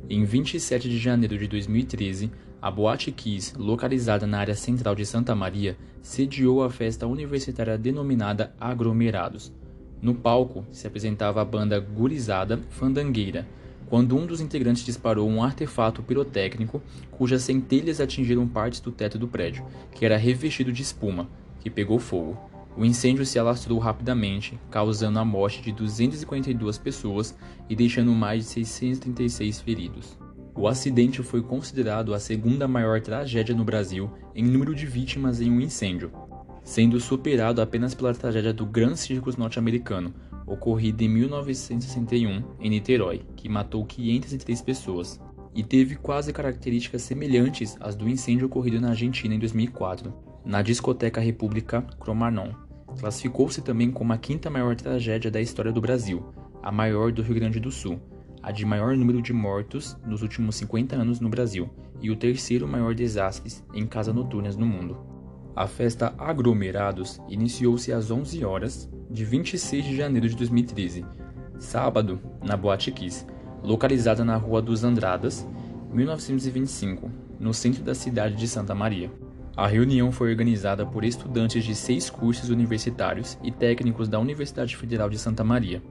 Em 27 de janeiro de 2013, a Boate Kiss, localizada na área central de Santa Maria, sediou a festa universitária denominada Aglomerados. No palco, se apresentava a banda Gurizada Fandangueira, quando um dos integrantes disparou um artefato pirotécnico cujas centelhas atingiram partes do teto do prédio, que era revestido de espuma, que pegou fogo. O incêndio se alastrou rapidamente, causando a morte de 242 pessoas e deixando mais de 636 feridos. O acidente foi considerado a segunda maior tragédia no Brasil em número de vítimas em um incêndio, sendo superado apenas pela tragédia do Grand Circus norte-americano, ocorrida em 1961 em Niterói, que matou 503 pessoas, e teve quase características semelhantes às do incêndio ocorrido na Argentina em 2004, na discoteca República Cromanon. Classificou-se também como a quinta maior tragédia da história do Brasil, a maior do Rio Grande do Sul, a de maior número de mortos nos últimos 50 anos no Brasil e o terceiro maior desastre em casas noturnas no mundo. A festa Aglomerados iniciou-se às 11 horas de 26 de janeiro de 2013, sábado, na Boate Kiss, localizada na Rua dos Andradas, 1925, no centro da cidade de Santa Maria. A reunião foi organizada por estudantes de 6 cursos universitários e técnicos da Universidade Federal de Santa Maria.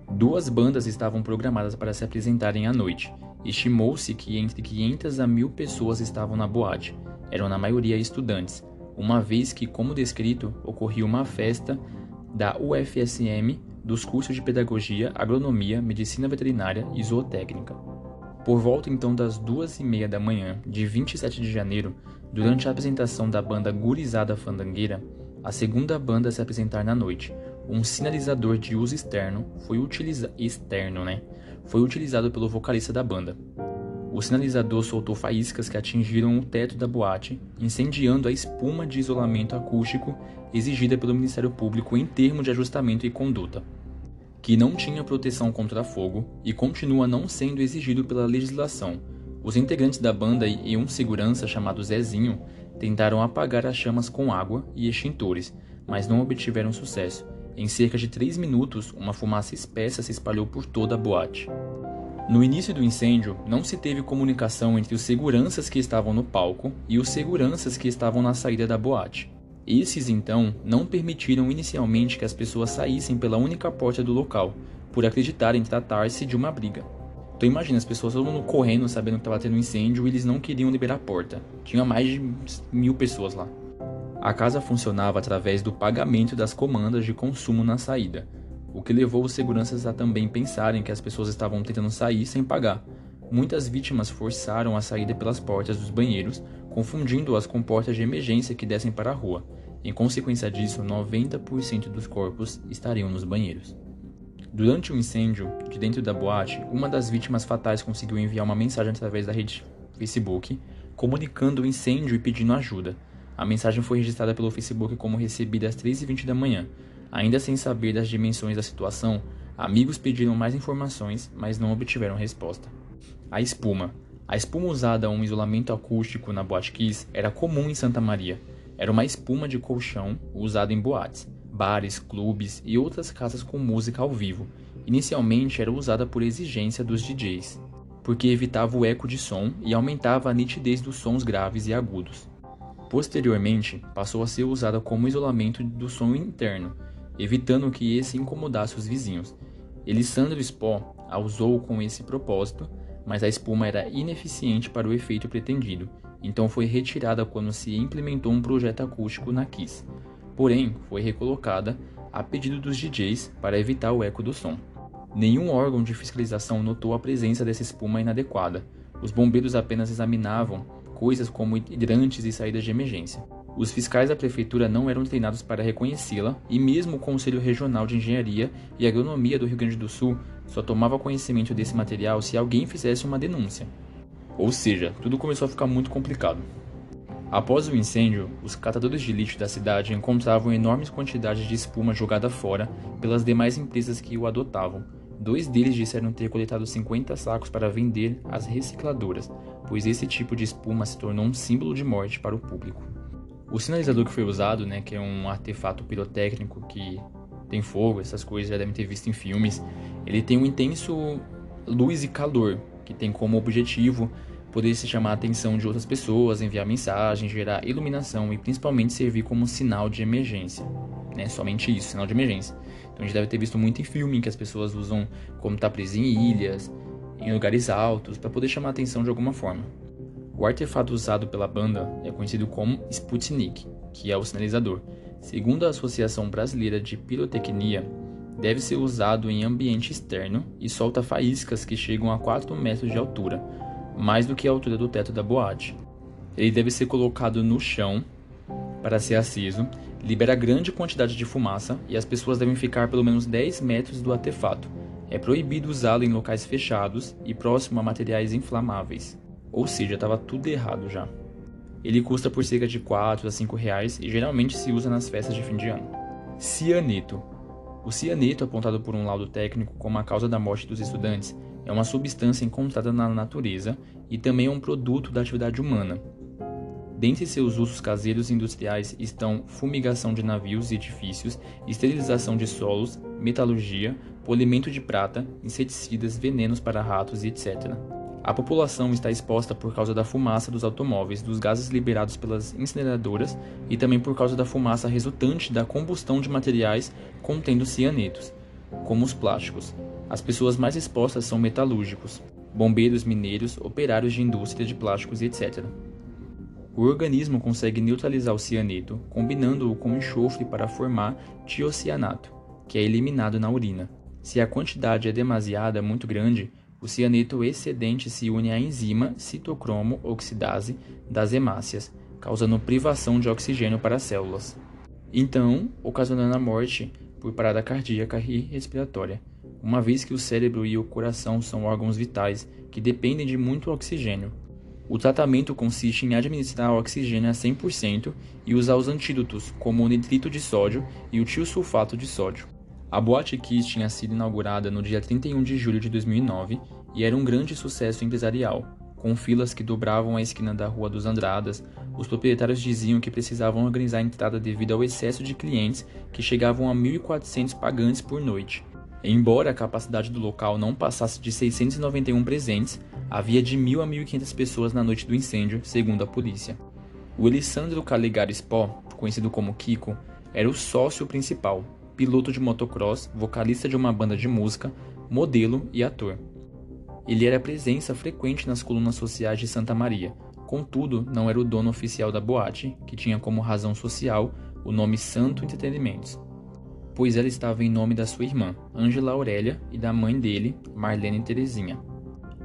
2 bandas estavam programadas para se apresentarem à noite. Estimou-se que entre 500 a 1.000 pessoas estavam na boate. Eram na maioria estudantes, uma vez que, como descrito, ocorria uma festa da UFSM dos cursos de Pedagogia, Agronomia, Medicina Veterinária e Zootécnica. Por volta então das 2h30 da manhã de 27 de janeiro, durante a apresentação da banda Gurizada Fandangueira, a segunda banda a se apresentar na noite, um sinalizador de uso externo foi utilizado pelo vocalista da banda. O sinalizador soltou faíscas que atingiram o teto da boate, incendiando a espuma de isolamento acústico exigida pelo Ministério Público em termo de ajustamento e conduta, que não tinha proteção contra fogo e continua não sendo exigido pela legislação. Os integrantes da banda e um segurança chamado Zezinho tentaram apagar as chamas com água e extintores, mas não obtiveram sucesso. Em cerca de 3 minutos, uma fumaça espessa se espalhou por toda a boate. No início do incêndio, não se teve comunicação entre os seguranças que estavam no palco e os seguranças que estavam na saída da boate. Esses, então, não permitiram inicialmente que as pessoas saíssem pela única porta do local, por acreditarem tratar-se de uma briga. Então imagina, as pessoas todo mundo correndo, sabendo que estava tendo um incêndio e eles não queriam liberar a porta. Tinha mais de 1.000 pessoas lá. A casa funcionava através do pagamento das comandas de consumo na saída, o que levou os seguranças a também pensarem que as pessoas estavam tentando sair sem pagar. Muitas vítimas forçaram a saída pelas portas dos banheiros, confundindo-as com portas de emergência que descem para a rua. Em consequência disso, 90% dos corpos estariam nos banheiros. Durante o incêndio, de dentro da boate, uma das vítimas fatais conseguiu enviar uma mensagem através da rede Facebook, comunicando o incêndio e pedindo ajuda. A mensagem foi registrada pelo Facebook como recebida às 3h20 da manhã. Ainda sem saber das dimensões da situação, amigos pediram mais informações, mas não obtiveram resposta. A espuma. A espuma usada a um isolamento acústico na Boate Kiss era comum em Santa Maria. Era uma espuma de colchão usada em boates, bares, clubes e outras casas com música ao vivo. Inicialmente era usada por exigência dos DJs, porque evitava o eco de som e aumentava a nitidez dos sons graves e agudos. Posteriormente, passou a ser usada como isolamento do som interno, evitando que esse incomodasse os vizinhos. Elisandro Spó a usou com esse propósito, mas a espuma era ineficiente para o efeito pretendido, então foi retirada quando se implementou um projeto acústico na Kiss. Porém, foi recolocada a pedido dos DJs para evitar o eco do som. Nenhum órgão de fiscalização notou a presença dessa espuma inadequada. Os bombeiros apenas examinavam coisas como hidrantes e saídas de emergência. Os fiscais da prefeitura não eram treinados para reconhecê-la e mesmo o Conselho Regional de Engenharia e Agronomia do Rio Grande do Sul só tomava conhecimento desse material se alguém fizesse uma denúncia. Ou seja, tudo começou a ficar muito complicado. Após o incêndio, os catadores de lixo da cidade encontravam enormes quantidades de espuma jogada fora pelas demais empresas que o adotavam. 2 deles disseram ter coletado 50 sacos para vender às recicladoras, pois esse tipo de espuma se tornou um símbolo de morte para o público. O sinalizador que foi usado, que é um artefato pirotécnico que tem fogo, essas coisas já devem ter visto em filmes, ele tem um intenso luz e calor, que tem como objetivo poder se chamar a atenção de outras pessoas, enviar mensagens, gerar iluminação e principalmente servir como sinal de emergência. Somente isso, sinal de emergência. Então a gente deve ter visto muito em filme que as pessoas usam como estar preso em ilhas, em lugares altos, para poder chamar a atenção de alguma forma. O artefato usado pela banda é conhecido como Sputnik, que é o sinalizador. Segundo a Associação Brasileira de Pirotecnia, deve ser usado em ambiente externo e solta faíscas que chegam a 4 metros de altura, mais do que a altura do teto da boate. Ele deve ser colocado no chão para ser aceso, libera grande quantidade de fumaça e as pessoas devem ficar pelo menos 10 metros do artefato. É proibido usá-lo em locais fechados e próximo a materiais inflamáveis. Ou seja, estava tudo errado já. Ele custa por cerca de 4 a 5 reais e geralmente se usa nas festas de fim de ano. Cianeto. O cianeto, apontado por um laudo técnico como a causa da morte dos estudantes, é uma substância encontrada na natureza e também é um produto da atividade humana. Dentre seus usos caseiros e industriais estão fumigação de navios e edifícios, esterilização de solos, metalurgia, polimento de prata, inseticidas, venenos para ratos e etc. A população está exposta por causa da fumaça dos automóveis, dos gases liberados pelas incineradoras e também por causa da fumaça resultante da combustão de materiais contendo cianetos, como os plásticos. As pessoas mais expostas são metalúrgicos, bombeiros, mineiros, operários de indústria de plásticos e etc. O organismo consegue neutralizar o cianeto, combinando-o com enxofre para formar tiocianato, que é eliminado na urina. Se a quantidade é demasiada, muito grande, o cianeto excedente se une à enzima citocromo oxidase das hemácias, causando privação de oxigênio para as células. Então, ocasionando a morte por parada cardíaca e respiratória, uma vez que o cérebro e o coração são órgãos vitais que dependem de muito oxigênio. O tratamento consiste em administrar o oxigênio a 100% e usar os antídotos, como o nitrito de sódio e o tiosulfato de sódio. A Boate Kiss tinha sido inaugurada no dia 31 de julho de 2009 e era um grande sucesso empresarial. Com filas que dobravam a esquina da Rua dos Andradas, os proprietários diziam que precisavam organizar a entrada devido ao excesso de clientes que chegavam a 1.400 pagantes por noite. Embora a capacidade do local não passasse de 691 presentes, havia de 1.000 a 1.500 pessoas na noite do incêndio, segundo a polícia. O Alessandro Caligares Pó, conhecido como Kiko, era o sócio principal, piloto de motocross, vocalista de uma banda de música, modelo e ator. Ele era presença frequente nas colunas sociais de Santa Maria, contudo não era o dono oficial da boate, que tinha como razão social o nome Santo Entretenimentos, pois ela estava em nome da sua irmã, Ângela Aurélia, e da mãe dele, Marlene Terezinha.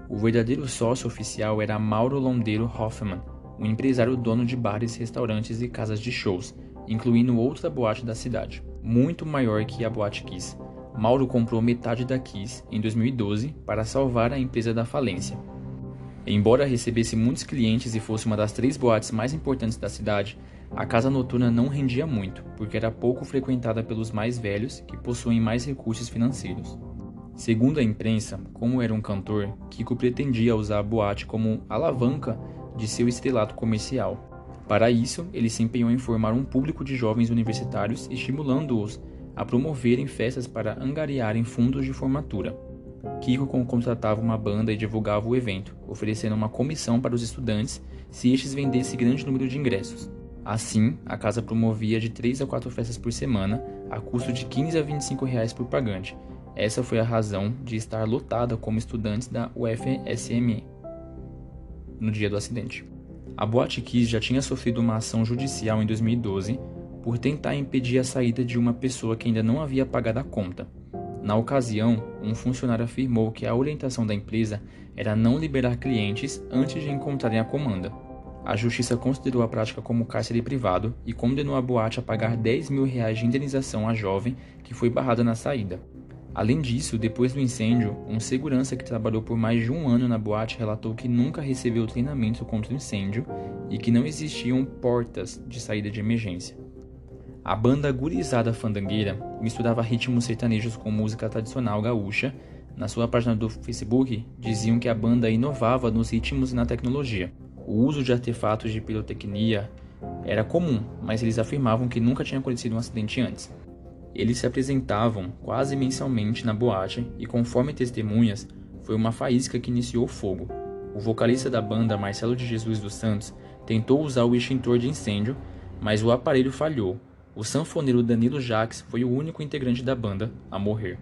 O verdadeiro sócio oficial era Mauro Londeiro Hoffmann, um empresário dono de bares, restaurantes e casas de shows, incluindo outra boate da cidade, muito maior que a Boate Kiss. Mauro comprou metade da Kiss em 2012 para salvar a empresa da falência. Embora recebesse muitos clientes e fosse uma das 3 boates mais importantes da cidade, a casa noturna não rendia muito, porque era pouco frequentada pelos mais velhos que possuem mais recursos financeiros. Segundo a imprensa, como era um cantor, Kiko pretendia usar a boate como alavanca de seu estrelato comercial. Para isso, ele se empenhou em formar um público de jovens universitários, estimulando-os a promoverem festas para angariarem fundos de formatura. Kiko contratava uma banda e divulgava o evento, oferecendo uma comissão para os estudantes se estes vendessem grande número de ingressos. Assim, a casa promovia de 3 a 4 festas por semana, a custo de 15 a 25 reais por pagante. Essa foi a razão de estar lotada como estudantes da UFSM no dia do acidente. A Boate Kiss já tinha sofrido uma ação judicial em 2012 por tentar impedir a saída de uma pessoa que ainda não havia pagado a conta. Na ocasião, um funcionário afirmou que a orientação da empresa era não liberar clientes antes de encontrarem a comanda. A justiça considerou a prática como cárcere privado e condenou a boate a pagar 10 mil reais de indenização à jovem que foi barrada na saída. Além disso, depois do incêndio, um segurança que trabalhou por mais de um ano na boate relatou que nunca recebeu treinamento contra o incêndio e que não existiam portas de saída de emergência. A banda Gurizada Fandangueira misturava ritmos sertanejos com música tradicional gaúcha. Na sua página do Facebook, diziam que a banda inovava nos ritmos e na tecnologia. O uso de artefatos de pirotecnia era comum, mas eles afirmavam que nunca tinha acontecido um acidente antes. Eles se apresentavam quase mensalmente na boate e, conforme testemunhas, foi uma faísca que iniciou o fogo. O vocalista da banda, Marcelo de Jesus dos Santos, tentou usar o extintor de incêndio, mas o aparelho falhou. O sanfoneiro Danilo Jacques foi o único integrante da banda a morrer.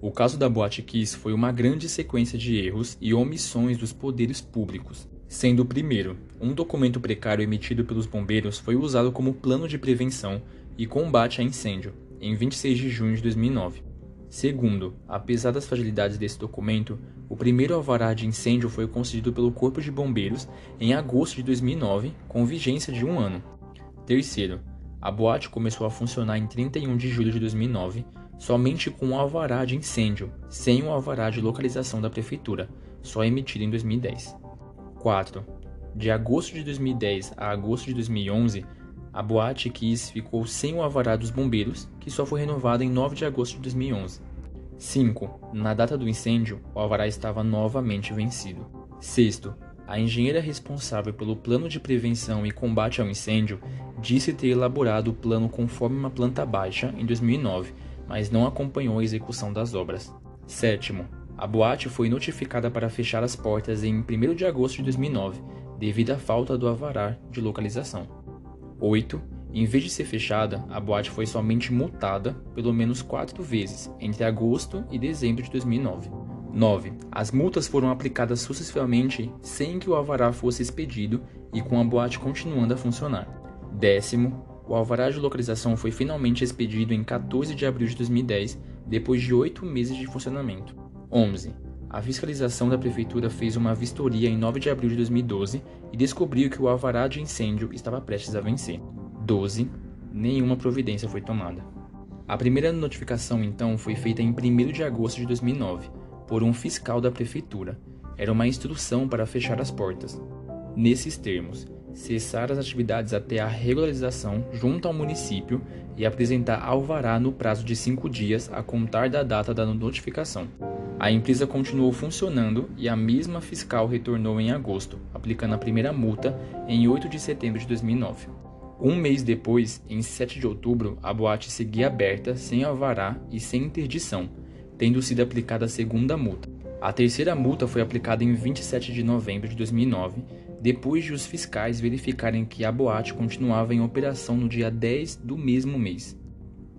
O caso da Boate Kiss foi uma grande sequência de erros e omissões dos poderes públicos, sendo o primeiro, um documento precário emitido pelos bombeiros foi usado como plano de prevenção e combate a incêndio, em 26 de junho de 2009. Segundo, apesar das fragilidades desse documento, o primeiro alvará de incêndio foi concedido pelo Corpo de Bombeiros em agosto de 2009, com vigência de 1 ano. Terceiro, a boate começou a funcionar em 31 de julho de 2009, somente com um alvará de incêndio, sem o alvará de localização da prefeitura, só emitido em 2010. 4. De agosto de 2010 a agosto de 2011, a Boate Kiss ficou sem o alvará dos bombeiros, que só foi renovado em 9 de agosto de 2011. 5. Na data do incêndio, o alvará estava novamente vencido. 6. A engenheira responsável pelo plano de prevenção e combate ao incêndio disse ter elaborado o plano conforme uma planta baixa em 2009, mas não acompanhou a execução das obras. 7. A boate foi notificada para fechar as portas em 1º de agosto de 2009, devido à falta do alvará de localização. 8. Em vez de ser fechada, a boate foi somente multada pelo menos 4 vezes, entre agosto e dezembro de 2009. 9. As multas foram aplicadas sucessivamente sem que o alvará fosse expedido e com a boate continuando a funcionar. 10. O alvará de localização foi finalmente expedido em 14 de abril de 2010, depois de 8 meses de funcionamento. 11. A fiscalização da prefeitura fez uma vistoria em 9 de abril de 2012 e descobriu que o alvará de incêndio estava prestes a vencer. 12. Nenhuma providência foi tomada. A primeira notificação, então, foi feita em 1º de agosto de 2009, por um fiscal da prefeitura. Era uma instrução para fechar as portas. Nesses termos, cessar as atividades até a regularização junto ao município e apresentar alvará no prazo de 5 dias a contar da data da notificação. A empresa continuou funcionando e a mesma fiscal retornou em agosto, aplicando a primeira multa em 8 de setembro de 2009. Um mês depois, em 7 de outubro, a boate seguia aberta, sem alvará e sem interdição, tendo sido aplicada a segunda multa. A terceira multa foi aplicada em 27 de novembro de 2009, depois de os fiscais verificarem que a boate continuava em operação no dia 10 do mesmo mês.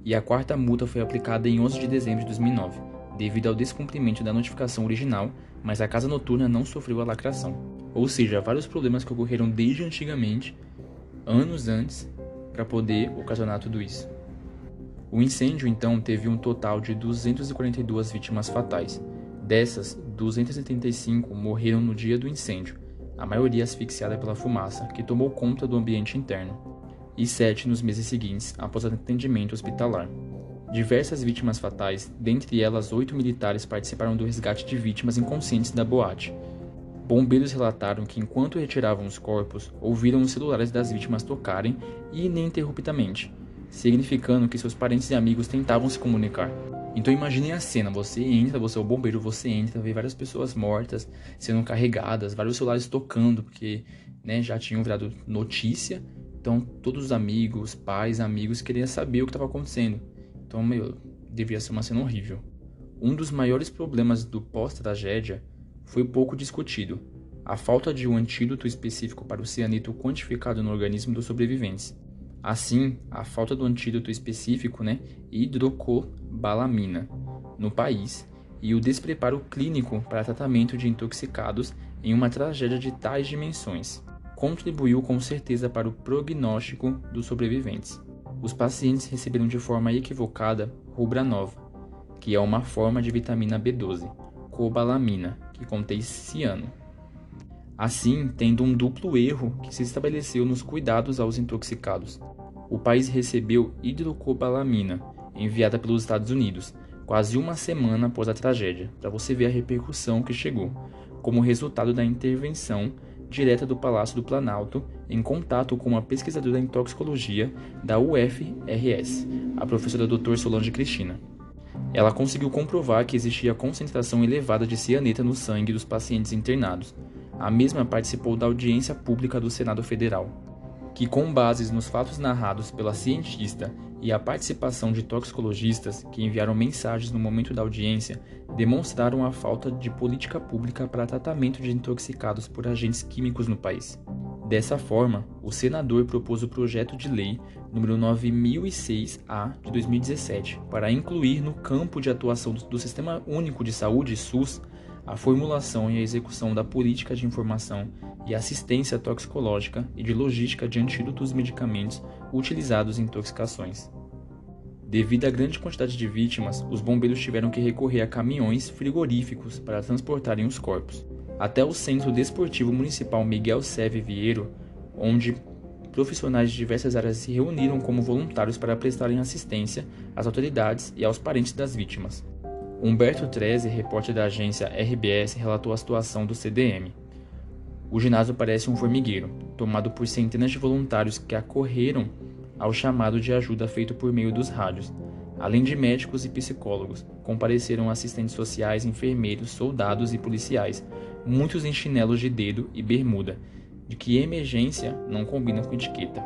E a quarta multa foi aplicada em 11 de dezembro de 2009, devido ao descumprimento da notificação original, mas a casa noturna não sofreu a lacração. Ou seja, vários problemas que ocorreram desde antigamente, anos antes, para poder ocasionar tudo isso. O incêndio, então, teve um total de 242 vítimas fatais. Dessas, 275 morreram no dia do incêndio, a maioria asfixiada pela fumaça, que tomou conta do ambiente interno, e 7 nos meses seguintes, após atendimento hospitalar. Diversas vítimas fatais, dentre elas 8 militares participaram do resgate de vítimas inconscientes da boate. Bombeiros relataram que enquanto retiravam os corpos, ouviram os celulares das vítimas tocarem ininterruptamente, significando que seus parentes e amigos tentavam se comunicar. Então imaginem a cena, você é o bombeiro, você entra, vê várias pessoas mortas, sendo carregadas, vários celulares tocando, porque já tinham virado notícia, então todos os amigos, pais, amigos queriam saber o que estava acontecendo. Então, devia ser uma cena horrível. Um dos maiores problemas do pós-tragédia foi pouco discutido: a falta de um antídoto específico para o cianeto quantificado no organismo dos sobreviventes. Assim, a falta do antídoto específico, hidrocobalamina, no país, e o despreparo clínico para tratamento de intoxicados em uma tragédia de tais dimensões, contribuiu com certeza para o prognóstico dos sobreviventes. Os pacientes receberam de forma equivocada Rubranova, que é uma forma de vitamina B12, cobalamina, que contém ciano. Assim, tendo um duplo erro que se estabeleceu nos cuidados aos intoxicados. O país recebeu hidrocobalamina, enviada pelos Estados Unidos, quase uma semana após a tragédia, para você ver a repercussão que chegou, como resultado da intervenção direta do Palácio do Planalto em contato com uma pesquisadora em toxicologia da UFRS, a professora Dr. Solange Cristina. Ela conseguiu comprovar que existia concentração elevada de cianeta no sangue dos pacientes internados. A mesma participou da audiência pública do Senado Federal, que, com bases nos fatos narrados pela cientista e a participação de toxicologistas que enviaram mensagens no momento da audiência demonstraram a falta de política pública para tratamento de intoxicados por agentes químicos no país. Dessa forma, o senador propôs o projeto de lei número 9006-A de 2017 para incluir no campo de atuação do Sistema Único de Saúde, SUS, a formulação e a execução da política de informação e assistência toxicológica e de logística de antídotos e medicamentos utilizados em intoxicações. Devido à grande quantidade de vítimas, os bombeiros tiveram que recorrer a caminhões frigoríficos para transportarem os corpos, até o Centro Desportivo Municipal Miguel Seve Vieiro, onde profissionais de diversas áreas se reuniram como voluntários para prestarem assistência às autoridades e aos parentes das vítimas. Humberto Treze, repórter da agência RBS, relatou a situação do CDM. O ginásio parece um formigueiro, tomado por centenas de voluntários que acorreram ao chamado de ajuda feito por meio dos rádios. Além de médicos e psicólogos, compareceram assistentes sociais, enfermeiros, soldados e policiais, muitos em chinelos de dedo e bermuda, de que emergência não combina com etiqueta.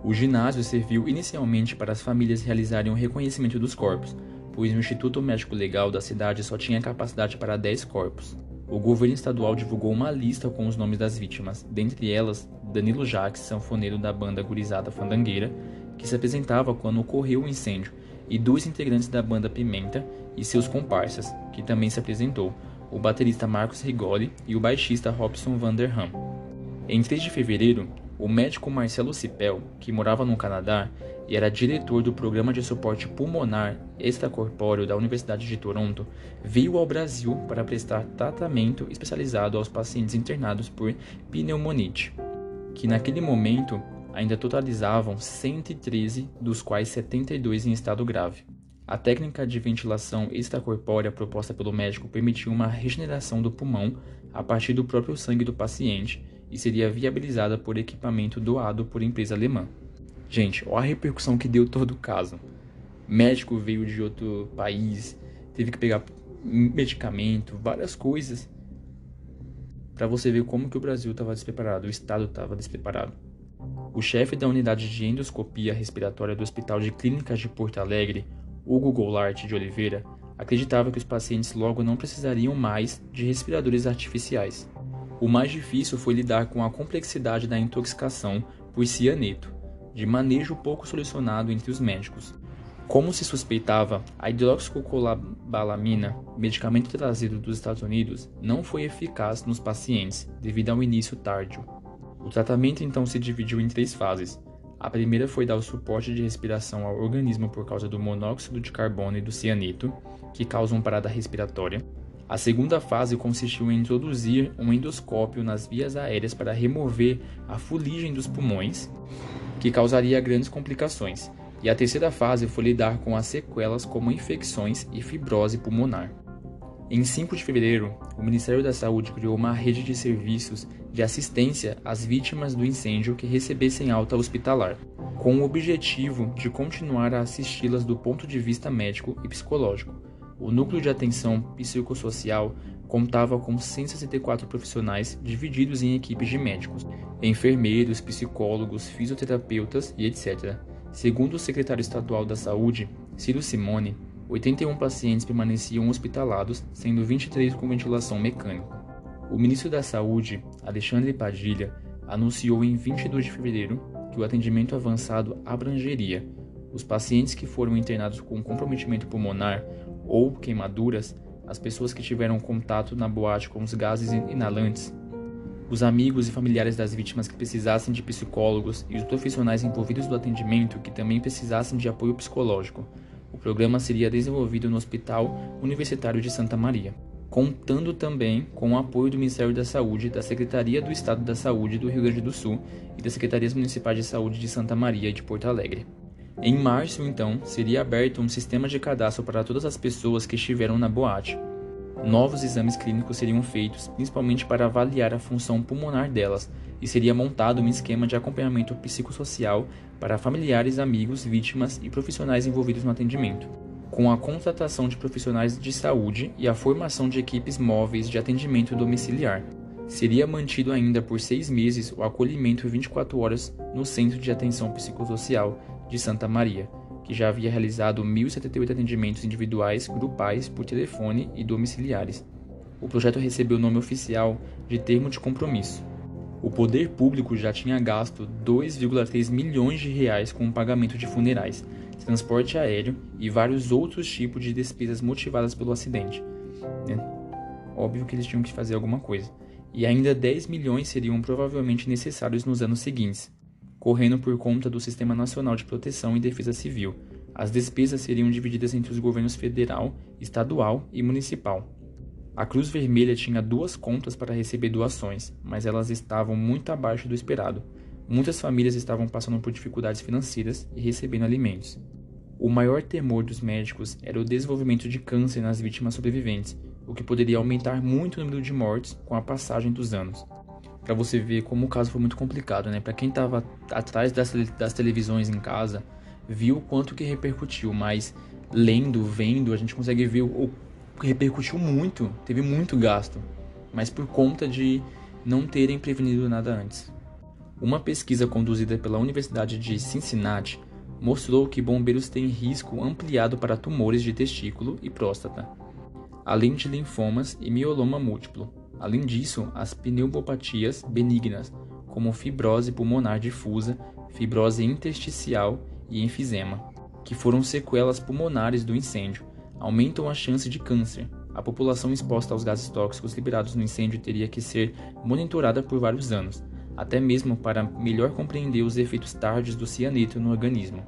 O ginásio serviu inicialmente para as famílias realizarem o reconhecimento dos corpos, pois o Instituto Médico Legal da cidade só tinha capacidade para 10 corpos. O governo estadual divulgou uma lista com os nomes das vítimas, dentre elas Danilo Jacques, sanfoneiro da banda Gurizada Fandangueira, que se apresentava quando ocorreu o incêndio, e 2 integrantes da banda Pimenta e seus comparsas, que também se apresentou, o baterista Marcos Rigoli e o baixista Robson Vanderham. Em 3 de fevereiro, o médico Marcelo Cipel, que morava no Canadá e era diretor do Programa de Suporte Pulmonar Extracorpóreo da Universidade de Toronto, veio ao Brasil para prestar tratamento especializado aos pacientes internados por pneumonite, que naquele momento ainda totalizavam 113, dos quais 72 em estado grave. A técnica de ventilação extracorpórea proposta pelo médico permitiu uma regeneração do pulmão a partir do próprio sangue do paciente e seria viabilizada por equipamento doado por empresa alemã. Gente, olha a repercussão que deu todo o caso. Médico veio de outro país, teve que pegar medicamento, várias coisas, para você ver como que o Brasil estava despreparado, o Estado estava despreparado. O chefe da unidade de endoscopia respiratória do Hospital de Clínicas de Porto Alegre, Hugo Goulart de Oliveira, acreditava que os pacientes logo não precisariam mais de respiradores artificiais. O mais difícil foi lidar com a complexidade da intoxicação por cianeto, de manejo pouco solucionado entre os médicos. Como se suspeitava, a hidroxicolabalamina, medicamento trazido dos Estados Unidos, não foi eficaz nos pacientes devido ao início tardio. O tratamento então se dividiu em 3 fases. A primeira foi dar o suporte de respiração ao organismo por causa do monóxido de carbono e do cianeto, que causam parada respiratória. A segunda fase consistiu em introduzir um endoscópio nas vias aéreas para remover a fuligem dos pulmões, que causaria grandes complicações. E a terceira fase foi lidar com as sequelas como infecções e fibrose pulmonar. Em 5 de fevereiro, o Ministério da Saúde criou uma rede de serviços de assistência às vítimas do incêndio que recebessem alta hospitalar, com o objetivo de continuar a assisti-las do ponto de vista médico e psicológico. O Núcleo de Atenção Psicossocial contava com 164 profissionais divididos em equipes de médicos, enfermeiros, psicólogos, fisioterapeutas e etc. Segundo o secretário estadual da Saúde, Ciro Simone, 81 pacientes permaneciam hospitalados, sendo 23 com ventilação mecânica. O ministro da Saúde, Alexandre Padilha, anunciou em 22 de fevereiro que o atendimento avançado abrangeria os pacientes que foram internados com comprometimento pulmonar ou queimaduras, as pessoas que tiveram contato na boate com os gases inalantes, os amigos e familiares das vítimas que precisassem de psicólogos e os profissionais envolvidos no atendimento que também precisassem de apoio psicológico. O programa seria desenvolvido no Hospital Universitário de Santa Maria, contando também com o apoio do Ministério da Saúde, da Secretaria do Estado da Saúde do Rio Grande do Sul e das Secretarias Municipais de Saúde de Santa Maria e de Porto Alegre. Em março, então, seria aberto um sistema de cadastro para todas as pessoas que estiveram na boate. Novos exames clínicos seriam feitos, principalmente para avaliar a função pulmonar delas, e seria montado um esquema de acompanhamento psicossocial para familiares, amigos, vítimas e profissionais envolvidos no atendimento, com a contratação de profissionais de saúde e a formação de equipes móveis de atendimento domiciliar. Seria mantido ainda por 6 meses o acolhimento 24 horas no Centro de Atenção Psicossocial de Santa Maria, que já havia realizado 1.078 atendimentos individuais, grupais, por telefone e domiciliares. O projeto recebeu o nome oficial de Termo de Compromisso. O poder público já tinha gasto 2,3 milhões de reais com o pagamento de funerais, transporte aéreo e vários outros tipos de despesas motivadas pelo acidente. Óbvio que eles tinham que fazer alguma coisa. E ainda 10 milhões seriam provavelmente necessários nos anos seguintes, correndo por conta do Sistema Nacional de Proteção e Defesa Civil. As despesas seriam divididas entre os governos federal, estadual e municipal. A Cruz Vermelha tinha 2 contas para receber doações, mas elas estavam muito abaixo do esperado. Muitas famílias estavam passando por dificuldades financeiras e recebendo alimentos. O maior temor dos médicos era o desenvolvimento de câncer nas vítimas sobreviventes, o que poderia aumentar muito o número de mortes com a passagem dos anos. Para você ver como o caso foi muito complicado, né? Para quem estava atrás das televisões em casa, viu o quanto que repercutiu, mas vendo, a gente consegue ver o repercutiu muito, teve muito gasto, mas por conta de não terem prevenido nada antes. Uma pesquisa conduzida pela Universidade de Cincinnati mostrou que bombeiros têm risco ampliado para tumores de testículo e próstata, além de linfomas e mieloma múltiplo. Além disso, as pneumopatias benignas, como fibrose pulmonar difusa, fibrose intersticial e enfisema, que foram sequelas pulmonares do incêndio, aumentam a chance de câncer. A população exposta aos gases tóxicos liberados no incêndio teria que ser monitorada por vários anos, até mesmo para melhor compreender os efeitos tardios do cianeto no organismo.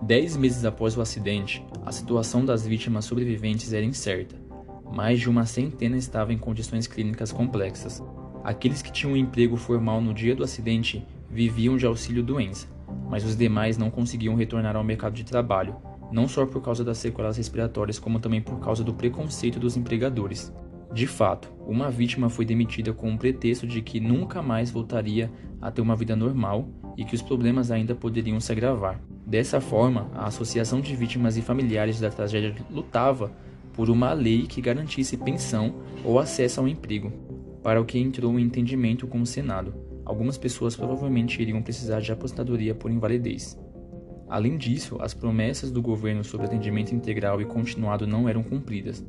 10 meses após o acidente, a situação das vítimas sobreviventes era incerta. Mais de uma centena estavam em condições clínicas complexas. Aqueles que tinham um emprego formal no dia do acidente viviam de auxílio-doença, mas os demais não conseguiam retornar ao mercado de trabalho, não só por causa das sequelas respiratórias, como também por causa do preconceito dos empregadores. De fato, uma vítima foi demitida com o pretexto de que nunca mais voltaria a ter uma vida normal e que os problemas ainda poderiam se agravar. Dessa forma, a Associação de Vítimas e Familiares da Tragédia lutava por uma lei que garantisse pensão ou acesso ao emprego, para o que entrou em entendimento com o Senado. Algumas pessoas provavelmente iriam precisar de aposentadoria por invalidez. Além disso, as promessas do governo sobre atendimento integral e continuado não eram cumpridas,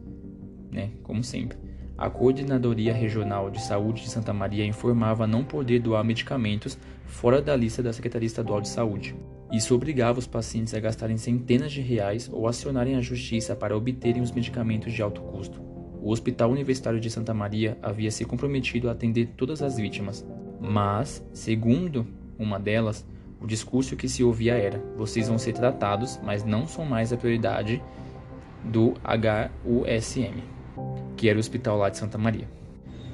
como sempre. A Coordenadoria Regional de Saúde de Santa Maria informava não poder doar medicamentos fora da lista da Secretaria Estadual de Saúde. Isso obrigava os pacientes a gastarem centenas de reais ou acionarem a justiça para obterem os medicamentos de alto custo. O Hospital Universitário de Santa Maria havia se comprometido a atender todas as vítimas, mas, segundo uma delas, o discurso que se ouvia era: vocês vão ser tratados, mas não são mais a prioridade do HUSM, que era o hospital lá de Santa Maria.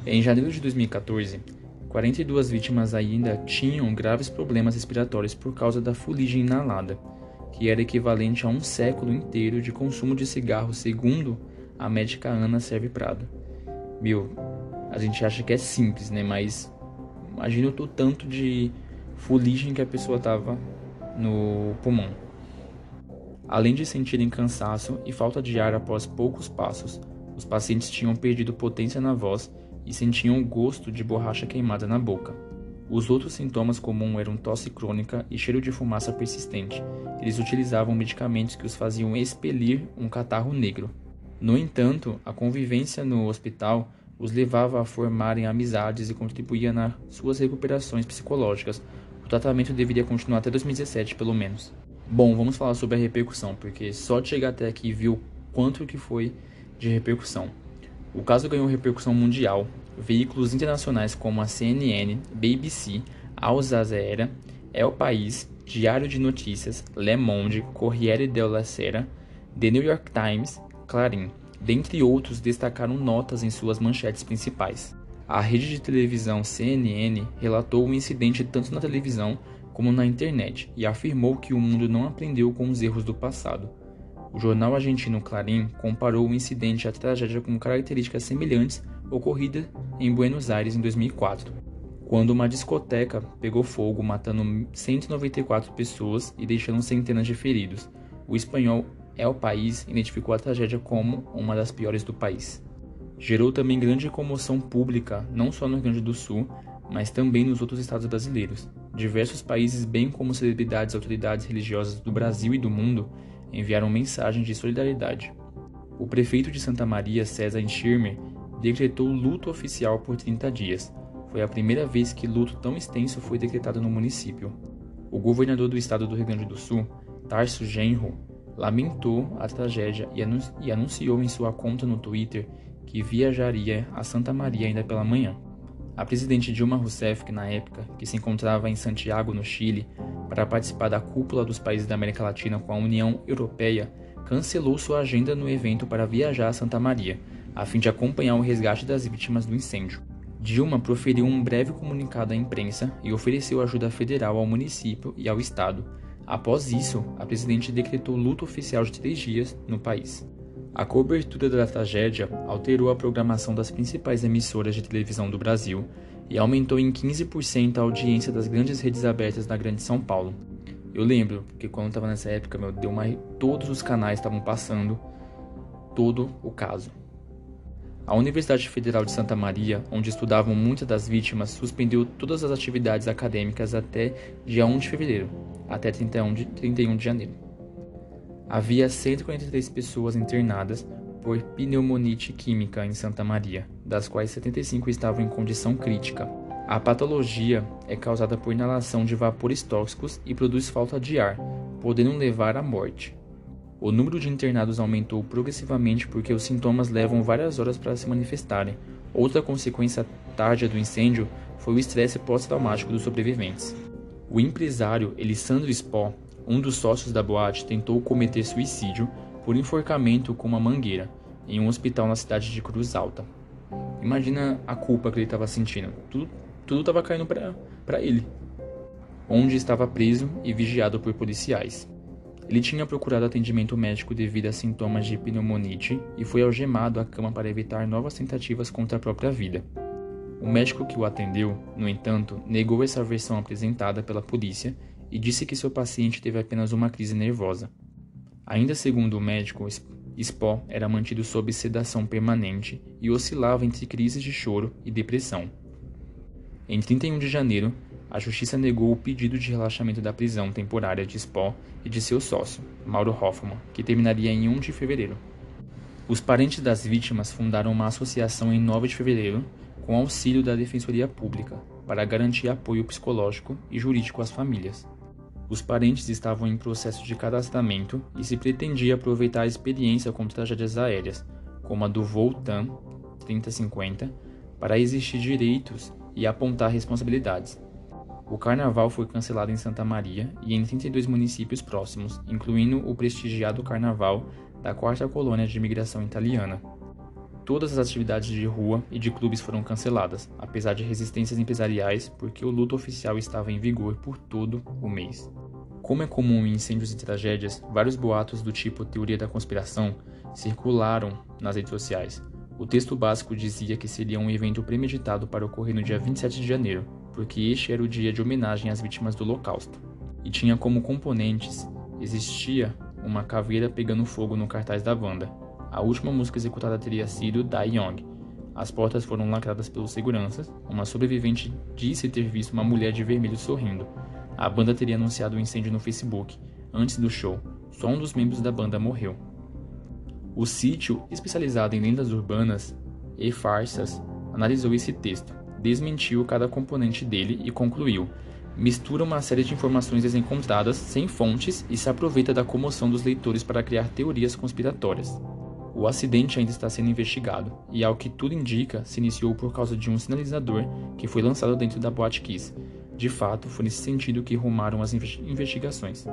Em janeiro de 2014, 42 vítimas ainda tinham graves problemas respiratórios por causa da fuligem inalada, que era equivalente a um século inteiro de consumo de cigarro, segundo a médica Ana Serve Prado. A gente acha que é simples, mas imagina o tanto de fuligem que a pessoa estava no pulmão. Além de sentirem cansaço e falta de ar após poucos passos, os pacientes tinham perdido potência na voz e sentiam o gosto de borracha queimada na boca. Os outros sintomas comuns eram tosse crônica e cheiro de fumaça persistente. Eles utilizavam medicamentos que os faziam expelir um catarro negro. No entanto, a convivência no hospital os levava a formarem amizades e contribuía nas suas recuperações psicológicas. O tratamento deveria continuar até 2017, pelo menos. Bom, vamos falar sobre a repercussão, porque só de chegar até aqui viu quanto que foi de repercussão. O caso ganhou repercussão mundial. Veículos internacionais como a CNN, BBC, Al Jazeera, El País, Diário de Notícias, Le Monde, Corriere della Sera, The New York Times, Clarín, dentre outros, destacaram notas em suas manchetes principais. A rede de televisão CNN relatou o incidente tanto na televisão como na internet e afirmou que o mundo não aprendeu com os erros do passado. O jornal argentino Clarín comparou o incidente à tragédia com características semelhantes ocorrida em Buenos Aires em 2004, quando uma discoteca pegou fogo, matando 194 pessoas e deixando centenas de feridos. O espanhol El País identificou a tragédia como uma das piores do país. Gerou também grande comoção pública, não só no Rio Grande do Sul, mas também nos outros estados brasileiros. diversos países, bem como celebridades e autoridades religiosas do Brasil e do mundo, enviaram mensagens de solidariedade. O prefeito de Santa Maria, César Schirmer, decretou luto oficial por 30 dias. Foi a primeira vez que luto tão extenso foi decretado no município. O governador do estado do Rio Grande do Sul, Tarso Genro, lamentou a tragédia e anunciou em sua conta no Twitter que viajaria a Santa Maria ainda pela manhã. A presidente Dilma Rousseff, na época, que se encontrava em Santiago, no Chile, para participar da cúpula dos países da América Latina com a União Europeia, cancelou sua agenda no evento para viajar a Santa Maria, a fim de acompanhar o resgate das vítimas do incêndio. Dilma proferiu um breve comunicado à imprensa e ofereceu ajuda federal ao município e ao estado. Após isso, a presidente decretou luto oficial de 3 dias no país. A cobertura da tragédia alterou a programação das principais emissoras de televisão do Brasil e aumentou em 15% a audiência das grandes redes abertas da Grande São Paulo. Eu lembro que quando estava nessa época, todos os canais estavam passando todo o caso. A Universidade Federal de Santa Maria, onde estudavam muitas das vítimas, suspendeu todas as atividades acadêmicas até dia 1 de fevereiro, até 31 de janeiro. Havia 143 pessoas internadas por pneumonite química em Santa Maria, das quais 75 estavam em condição crítica. A patologia é causada por inalação de vapores tóxicos e produz falta de ar, podendo levar à morte. O número de internados aumentou progressivamente porque os sintomas levam várias horas para se manifestarem. Outra consequência tardia do incêndio foi o estresse pós-traumático dos sobreviventes. O empresário Elisandro Spó, um dos sócios da boate, tentou cometer suicídio por enforcamento com uma mangueira em um hospital na cidade de Cruz Alta. Imagina a culpa que ele estava sentindo. Tudo estava caindo para ele, onde estava preso e vigiado por policiais. Ele tinha procurado atendimento médico devido a sintomas de pneumonite e foi algemado à cama para evitar novas tentativas contra a própria vida. O médico que o atendeu, no entanto, negou essa versão apresentada pela polícia e disse que seu paciente teve apenas uma crise nervosa. Ainda segundo o médico, Spó era mantido sob sedação permanente e oscilava entre crises de choro e depressão. Em 31 de janeiro, a justiça negou o pedido de relaxamento da prisão temporária de Spó e de seu sócio, Mauro Hoffman, que terminaria em 1 de fevereiro. Os parentes das vítimas fundaram uma associação em 9 de fevereiro com auxílio da Defensoria Pública para garantir apoio psicológico e jurídico às famílias. Os parentes estavam em processo de cadastramento e se pretendia aproveitar a experiência com tragédias aéreas, como a do voo TAM 3050, para exigir direitos e apontar responsabilidades. O carnaval foi cancelado em Santa Maria e em 32 municípios próximos, incluindo o prestigiado carnaval da 4ª colônia de imigração italiana. Todas as atividades de rua e de clubes foram canceladas, apesar de resistências empresariais, porque o luto oficial estava em vigor por todo o mês. Como é comum em incêndios e tragédias, vários boatos do tipo teoria da conspiração circularam nas redes sociais. O texto básico dizia que seria um evento premeditado para ocorrer no dia 27 de janeiro, porque este era o dia de homenagem às vítimas do Holocausto. E tinha como componentes, existia uma caveira pegando fogo no cartaz da banda. A última música executada teria sido Die Young. As portas foram lacradas pelos seguranças. Uma sobrevivente disse ter visto uma mulher de vermelho sorrindo. A banda teria anunciado o incêndio no Facebook. Antes do show, só um dos membros da banda morreu. O sítio, especializado em lendas urbanas e farsas, analisou esse texto, desmentiu cada componente dele e concluiu: mistura uma série de informações desencontradas, sem fontes, e se aproveita da comoção dos leitores para criar teorias conspiratórias. O acidente ainda está sendo investigado, e ao que tudo indica, se iniciou por causa de um sinalizador que foi lançado dentro da Boate Kiss. De fato, foi nesse sentido que rumaram as investigações.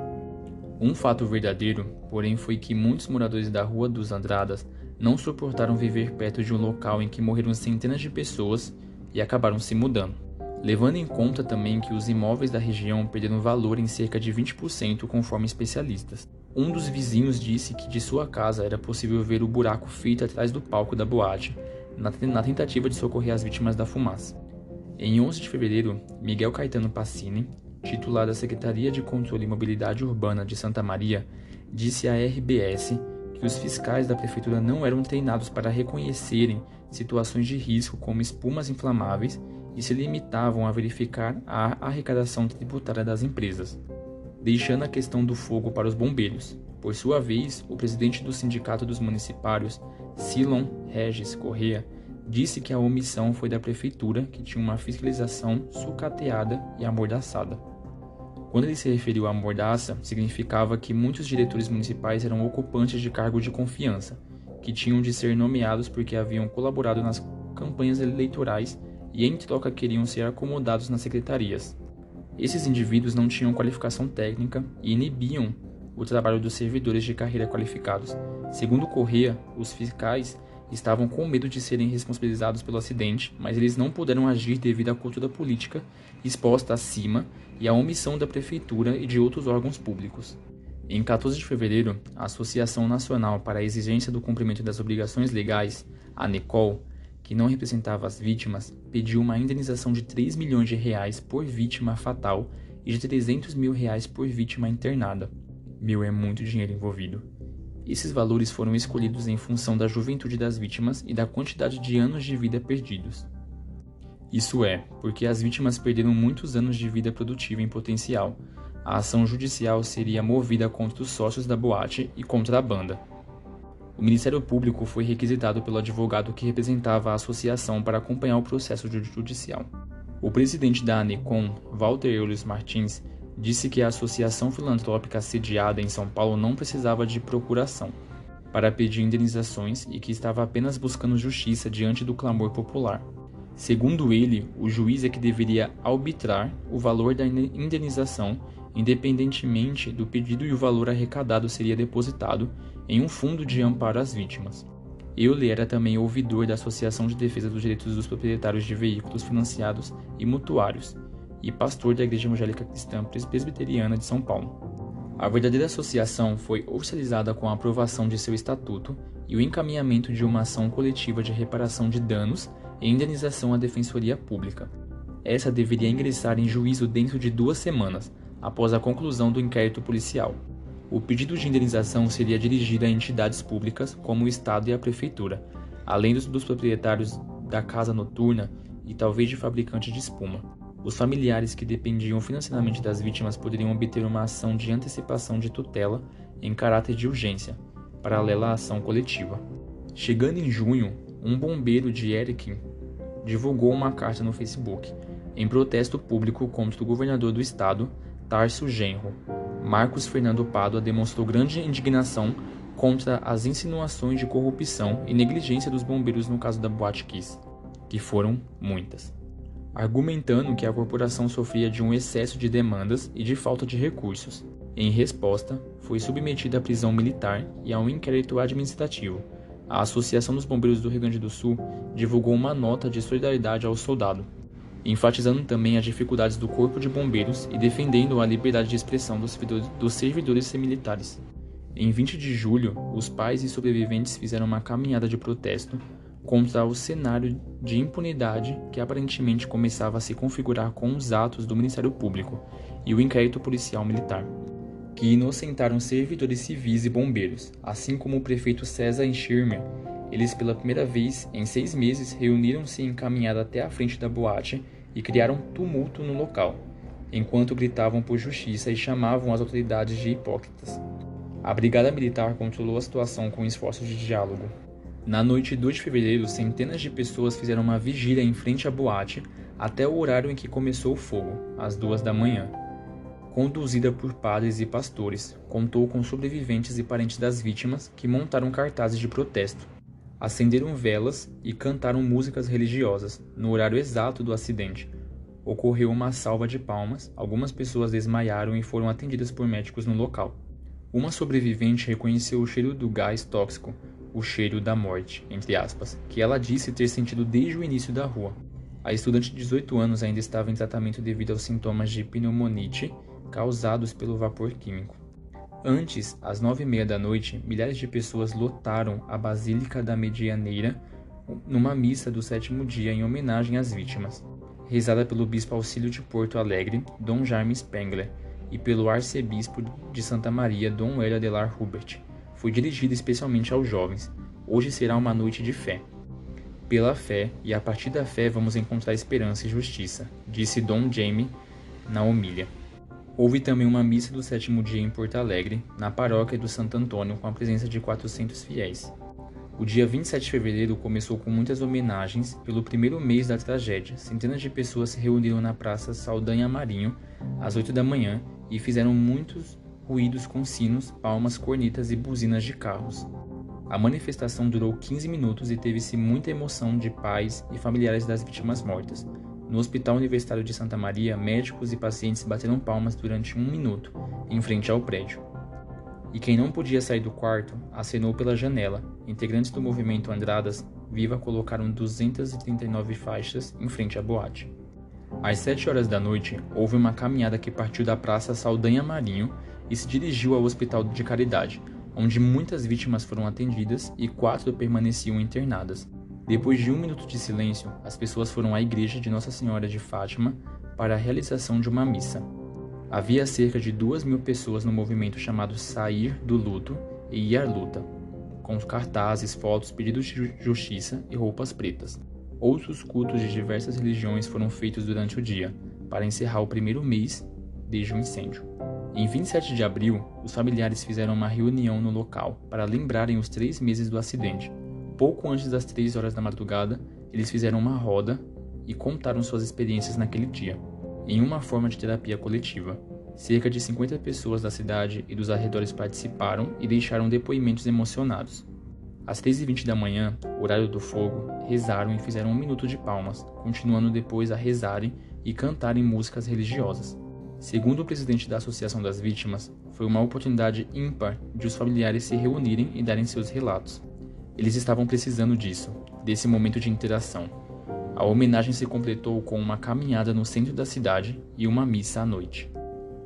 Um fato verdadeiro, porém, foi que muitos moradores da Rua dos Andradas não suportaram viver perto de um local em que morreram centenas de pessoas e acabaram se mudando. Levando em conta também que os imóveis da região perderam valor em cerca de 20% conforme especialistas. Um dos vizinhos disse que de sua casa era possível ver o buraco feito atrás do palco da boate, na tentativa de socorrer as vítimas da fumaça. Em 11 de fevereiro, Miguel Caetano Pacini, titular da Secretaria de Controle e Mobilidade Urbana de Santa Maria, disse à RBS que os fiscais da prefeitura não eram treinados para reconhecerem situações de risco como espumas inflamáveis e se limitavam a verificar a arrecadação tributária das empresas, deixando a questão do fogo para os bombeiros. Por sua vez, o presidente do Sindicato dos Municipários, Silon Regis Correa, disse que a omissão foi da prefeitura, que tinha uma fiscalização sucateada e amordaçada. Quando ele se referiu à mordaça, significava que muitos diretores municipais eram ocupantes de cargos de confiança, que tinham de ser nomeados porque haviam colaborado nas campanhas eleitorais e em troca queriam ser acomodados nas secretarias. Esses indivíduos não tinham qualificação técnica e inibiam o trabalho dos servidores de carreira qualificados. Segundo Correa, os fiscais estavam com medo de serem responsabilizados pelo acidente, mas eles não puderam agir devido à cultura política exposta acima e à omissão da prefeitura e de outros órgãos públicos. Em 14 de fevereiro, a Associação Nacional para a Exigência do Cumprimento das Obrigações Legais, a ANECOL, que não representava as vítimas, pediu uma indenização de 3 milhões de reais por vítima fatal e de 300 mil reais por vítima internada. É muito dinheiro envolvido. Esses valores foram escolhidos em função da juventude das vítimas e da quantidade de anos de vida perdidos. Isso é, porque as vítimas perderam muitos anos de vida produtiva em potencial. A ação judicial seria movida contra os sócios da boate e contra a banda. O Ministério Público foi requisitado pelo advogado que representava a associação para acompanhar o processo judicial. O presidente da ANECOM, Walter Eulis Martins, disse que a associação filantrópica sediada em São Paulo não precisava de procuração para pedir indenizações e que estava apenas buscando justiça diante do clamor popular. Segundo ele, o juiz é que deveria arbitrar o valor da indenização, independentemente do pedido, e o valor arrecadado seria depositado em um fundo de amparo às vítimas. Euler era também ouvidor da Associação de Defesa dos Direitos dos Proprietários de Veículos Financiados e Mutuários e pastor da Igreja Evangélica Cristã Presbiteriana de São Paulo. A verdadeira associação foi oficializada com a aprovação de seu estatuto e o encaminhamento de uma ação coletiva de reparação de danos e indenização à Defensoria Pública. Essa deveria ingressar em juízo dentro de 2 semanas, após a conclusão do inquérito policial. O pedido de indenização seria dirigido a entidades públicas, como o Estado e a Prefeitura, além dos proprietários da casa noturna e talvez de fabricantes de espuma. Os familiares que dependiam financeiramente das vítimas poderiam obter uma ação de antecipação de tutela em caráter de urgência, paralela à ação coletiva. Chegando em junho, um bombeiro de Eriquim divulgou uma carta no Facebook, em protesto público contra o governador do estado, Tarso Genro. Marcos Fernando Pádua demonstrou grande indignação contra as insinuações de corrupção e negligência dos bombeiros no caso da Boate Kiss, que foram muitas, argumentando que a corporação sofria de um excesso de demandas e de falta de recursos. Em resposta, foi submetida à prisão militar e a um inquérito administrativo. A Associação dos Bombeiros do Rio Grande do Sul divulgou uma nota de solidariedade ao soldado, enfatizando também as dificuldades do Corpo de Bombeiros e defendendo a liberdade de expressão dos servidores militares. Em 20 de julho, os pais e sobreviventes fizeram uma caminhada de protesto contra o cenário de impunidade que aparentemente começava a se configurar com os atos do Ministério Público e o inquérito policial militar, que inocentaram servidores civis e bombeiros, assim como o prefeito César Schirmer. Eles, pela primeira vez em 6 meses, reuniram-se em caminhada até a frente da boate e criaram tumulto no local, enquanto gritavam por justiça e chamavam as autoridades de hipócritas. A Brigada Militar controlou a situação com esforços de diálogo. Na noite de 2 de fevereiro, centenas de pessoas fizeram uma vigília em frente à boate até o horário em que começou o fogo, às 2 da manhã. Conduzida por padres e pastores, contou com sobreviventes e parentes das vítimas que montaram cartazes de protesto, acenderam velas e cantaram músicas religiosas. No horário exato do acidente, ocorreu uma salva de palmas, algumas pessoas desmaiaram e foram atendidas por médicos no local. Uma sobrevivente reconheceu o cheiro do gás tóxico, o cheiro da morte, entre aspas, que ela disse ter sentido desde o início da rua. A estudante de 18 anos ainda estava em tratamento devido aos sintomas de pneumonite causados pelo vapor químico. Antes, às 9h30 da noite, milhares de pessoas lotaram a Basílica da Medianeira numa missa do 7º dia em homenagem às vítimas, rezada pelo bispo auxílio de Porto Alegre, Dom Jaime Spengler, e pelo arcebispo de Santa Maria, Dom Hélio Adelar Hubert. Foi dirigida especialmente aos jovens. Hoje será uma noite de fé. pela fé, e a partir da fé vamos encontrar esperança e justiça, disse Dom Jaime na homília. Houve também uma missa do 7º dia em Porto Alegre, na paróquia do Santo Antônio, com a presença de 400 fiéis. O dia 27 de fevereiro começou com muitas homenagens. Pelo primeiro mês da tragédia, centenas de pessoas se reuniram na Praça Saldanha Marinho às 8 da manhã e fizeram muitos ruídos com sinos, palmas, cornetas e buzinas de carros. A manifestação durou 15 minutos e teve-se muita emoção de pais e familiares das vítimas mortas. No Hospital Universitário de Santa Maria, médicos e pacientes bateram palmas durante 1 minuto, em frente ao prédio. E quem não podia sair do quarto, acenou pela janela. Integrantes do movimento Andradas Viva colocaram 239 faixas em frente à boate. Às 7 horas da noite, houve uma caminhada que partiu da Praça Saldanha Marinho e se dirigiu ao Hospital de Caridade, onde muitas vítimas foram atendidas e 4 permaneciam internadas. Depois de 1 minuto de silêncio, as pessoas foram à igreja de Nossa Senhora de Fátima para a realização de uma missa. Havia cerca de 2.000 pessoas no movimento chamado Sair do Luto e Ir à Luta, com cartazes, fotos, pedidos de justiça e roupas pretas. Outros cultos de diversas religiões foram feitos durante o dia, para encerrar o primeiro mês desde o incêndio. Em 27 de abril, os familiares fizeram uma reunião no local para lembrarem os 3 meses do acidente. Pouco antes das 3 horas da madrugada, eles fizeram uma roda e contaram suas experiências naquele dia, em uma forma de terapia coletiva. Cerca de 50 pessoas da cidade e dos arredores participaram e deixaram depoimentos emocionados. Às 3h20 da manhã, horário do fogo, rezaram e fizeram 1 minuto de palmas, continuando depois a rezarem e cantarem músicas religiosas. Segundo o presidente da Associação das Vítimas, foi uma oportunidade ímpar de os familiares se reunirem e darem seus relatos. Eles estavam precisando disso, desse momento de interação. A homenagem se completou com uma caminhada no centro da cidade e uma missa à noite.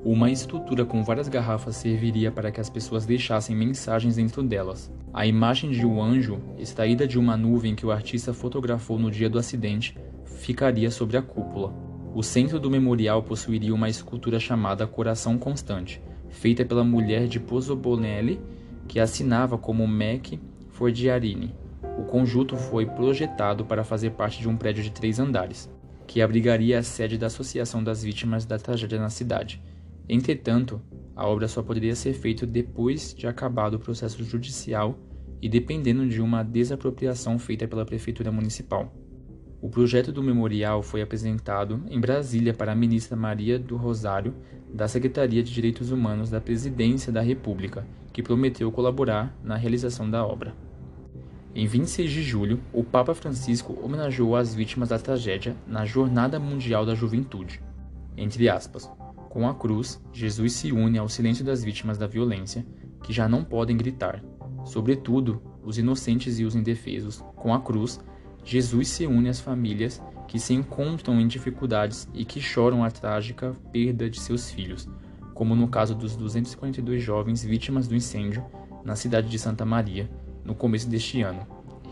Uma estrutura com várias garrafas serviria para que as pessoas deixassem mensagens dentro delas. A imagem de um anjo, extraída de uma nuvem que o artista fotografou no dia do acidente, ficaria sobre a cúpula. O centro do memorial possuiria uma escultura chamada Coração Constante, feita pela mulher de Pozzobonelli, que assinava como Mac Forgiarini. O conjunto foi projetado para fazer parte de um prédio de 3 andares, que abrigaria a sede da Associação das Vítimas da Tragédia na cidade. Entretanto, a obra só poderia ser feita depois de acabado o processo judicial e dependendo de uma desapropriação feita pela Prefeitura Municipal. O projeto do memorial foi apresentado em Brasília para a ministra Maria do Rosário, da Secretaria de Direitos Humanos da Presidência da República, que prometeu colaborar na realização da obra. Em 26 de julho, o Papa Francisco homenageou as vítimas da tragédia na Jornada Mundial da Juventude. Entre aspas, com a cruz, Jesus se une ao silêncio das vítimas da violência, que já não podem gritar, sobretudo os inocentes e os indefesos. Com a cruz, Jesus se une às famílias que se encontram em dificuldades e que choram a trágica perda de seus filhos, como no caso dos 242 jovens vítimas do incêndio na cidade de Santa Maria, no começo deste ano.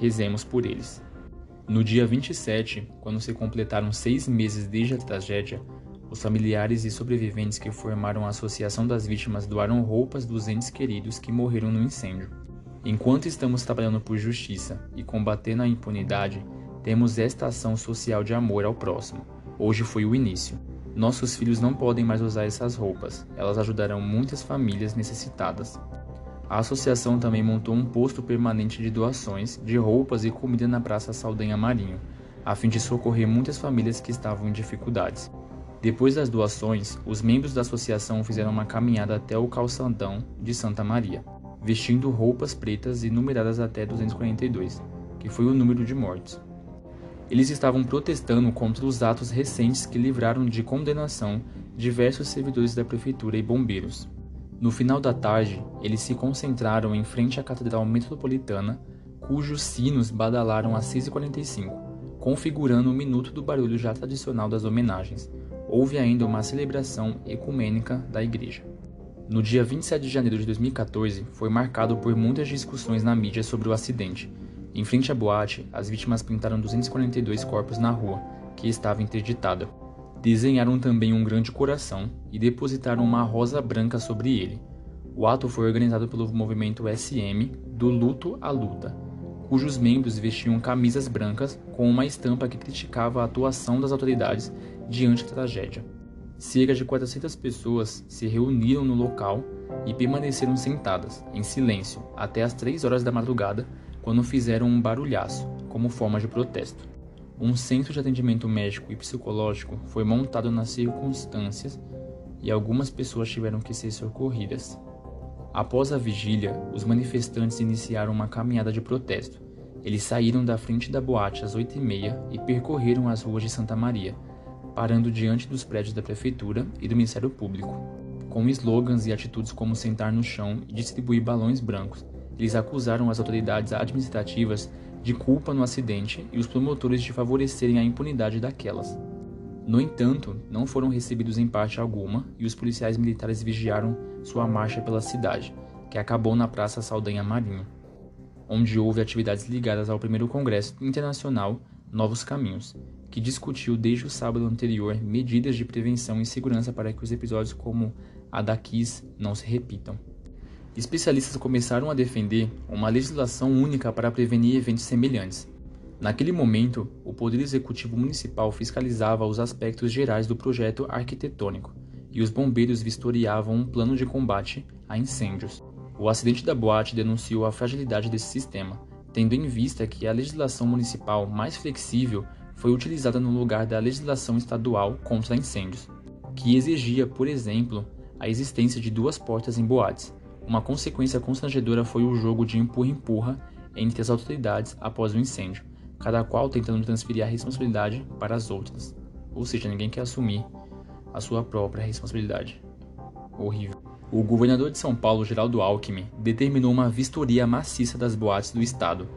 Rezemos por eles. No dia 27, quando se completaram 6 meses desde a tragédia, os familiares e sobreviventes que formaram a Associação das Vítimas doaram roupas dos entes queridos que morreram no incêndio. Enquanto estamos trabalhando por justiça e combatendo a impunidade, temos esta ação social de amor ao próximo. Hoje foi o início. Nossos filhos não podem mais usar essas roupas. Elas ajudarão muitas famílias necessitadas. A associação também montou um posto permanente de doações de roupas e comida na Praça Saldanha Marinho, a fim de socorrer muitas famílias que estavam em dificuldades. Depois das doações, os membros da associação fizeram uma caminhada até o calçadão de Santa Maria, vestindo roupas pretas e numeradas até 242, que foi o número de mortes. Eles estavam protestando contra os atos recentes que livraram de condenação diversos servidores da prefeitura e bombeiros. No final da tarde, eles se concentraram em frente à Catedral Metropolitana, cujos sinos badalaram às 6h45, configurando o minuto do barulho já tradicional das homenagens. Houve ainda uma celebração ecumênica da igreja. No dia 27 de janeiro de 2014, foi marcado por muitas discussões na mídia sobre o acidente. Em frente à boate, as vítimas pintaram 242 corpos na rua, que estava interditada. Desenharam também um grande coração e depositaram uma rosa branca sobre ele. O ato foi organizado pelo movimento SM do Luto à Luta, cujos membros vestiam camisas brancas com uma estampa que criticava a atuação das autoridades diante da tragédia. Cerca de 400 pessoas se reuniram no local e permaneceram sentadas, em silêncio, até as 3 horas da madrugada, quando fizeram um barulhaço, como forma de protesto. Um centro de atendimento médico e psicológico foi montado nas circunstâncias e algumas pessoas tiveram que ser socorridas. Após a vigília, os manifestantes iniciaram uma caminhada de protesto. Eles saíram da frente da boate às 8h30 e percorreram as ruas de Santa Maria, parando diante dos prédios da Prefeitura e do Ministério Público. Com slogans e atitudes como sentar no chão e distribuir balões brancos, eles acusaram as autoridades administrativas de culpa no acidente e os promotores de favorecerem a impunidade daquelas. No entanto, não foram recebidos em parte alguma e os policiais militares vigiaram sua marcha pela cidade, que acabou na Praça Saldanha Marinho, onde houve atividades ligadas ao primeiro Congresso Internacional Novos Caminhos, que discutiu desde o sábado anterior medidas de prevenção e segurança para que os episódios como a da Kiss não se repitam. Especialistas começaram a defender uma legislação única para prevenir eventos semelhantes. Naquele momento, o Poder Executivo Municipal fiscalizava os aspectos gerais do projeto arquitetônico e os bombeiros vistoriavam um plano de combate a incêndios. O acidente da boate denunciou a fragilidade desse sistema, tendo em vista que a legislação municipal mais flexível foi utilizada no lugar da legislação estadual contra incêndios, que exigia, por exemplo, a existência de 2 portas em boates. Uma consequência constrangedora foi o jogo de empurra-empurra entre as autoridades após o incêndio, cada qual tentando transferir a responsabilidade para as outras. Ou seja, ninguém quer assumir a sua própria responsabilidade. Horrível. O governador de São Paulo, Geraldo Alckmin, determinou uma vistoria maciça das boates do estado.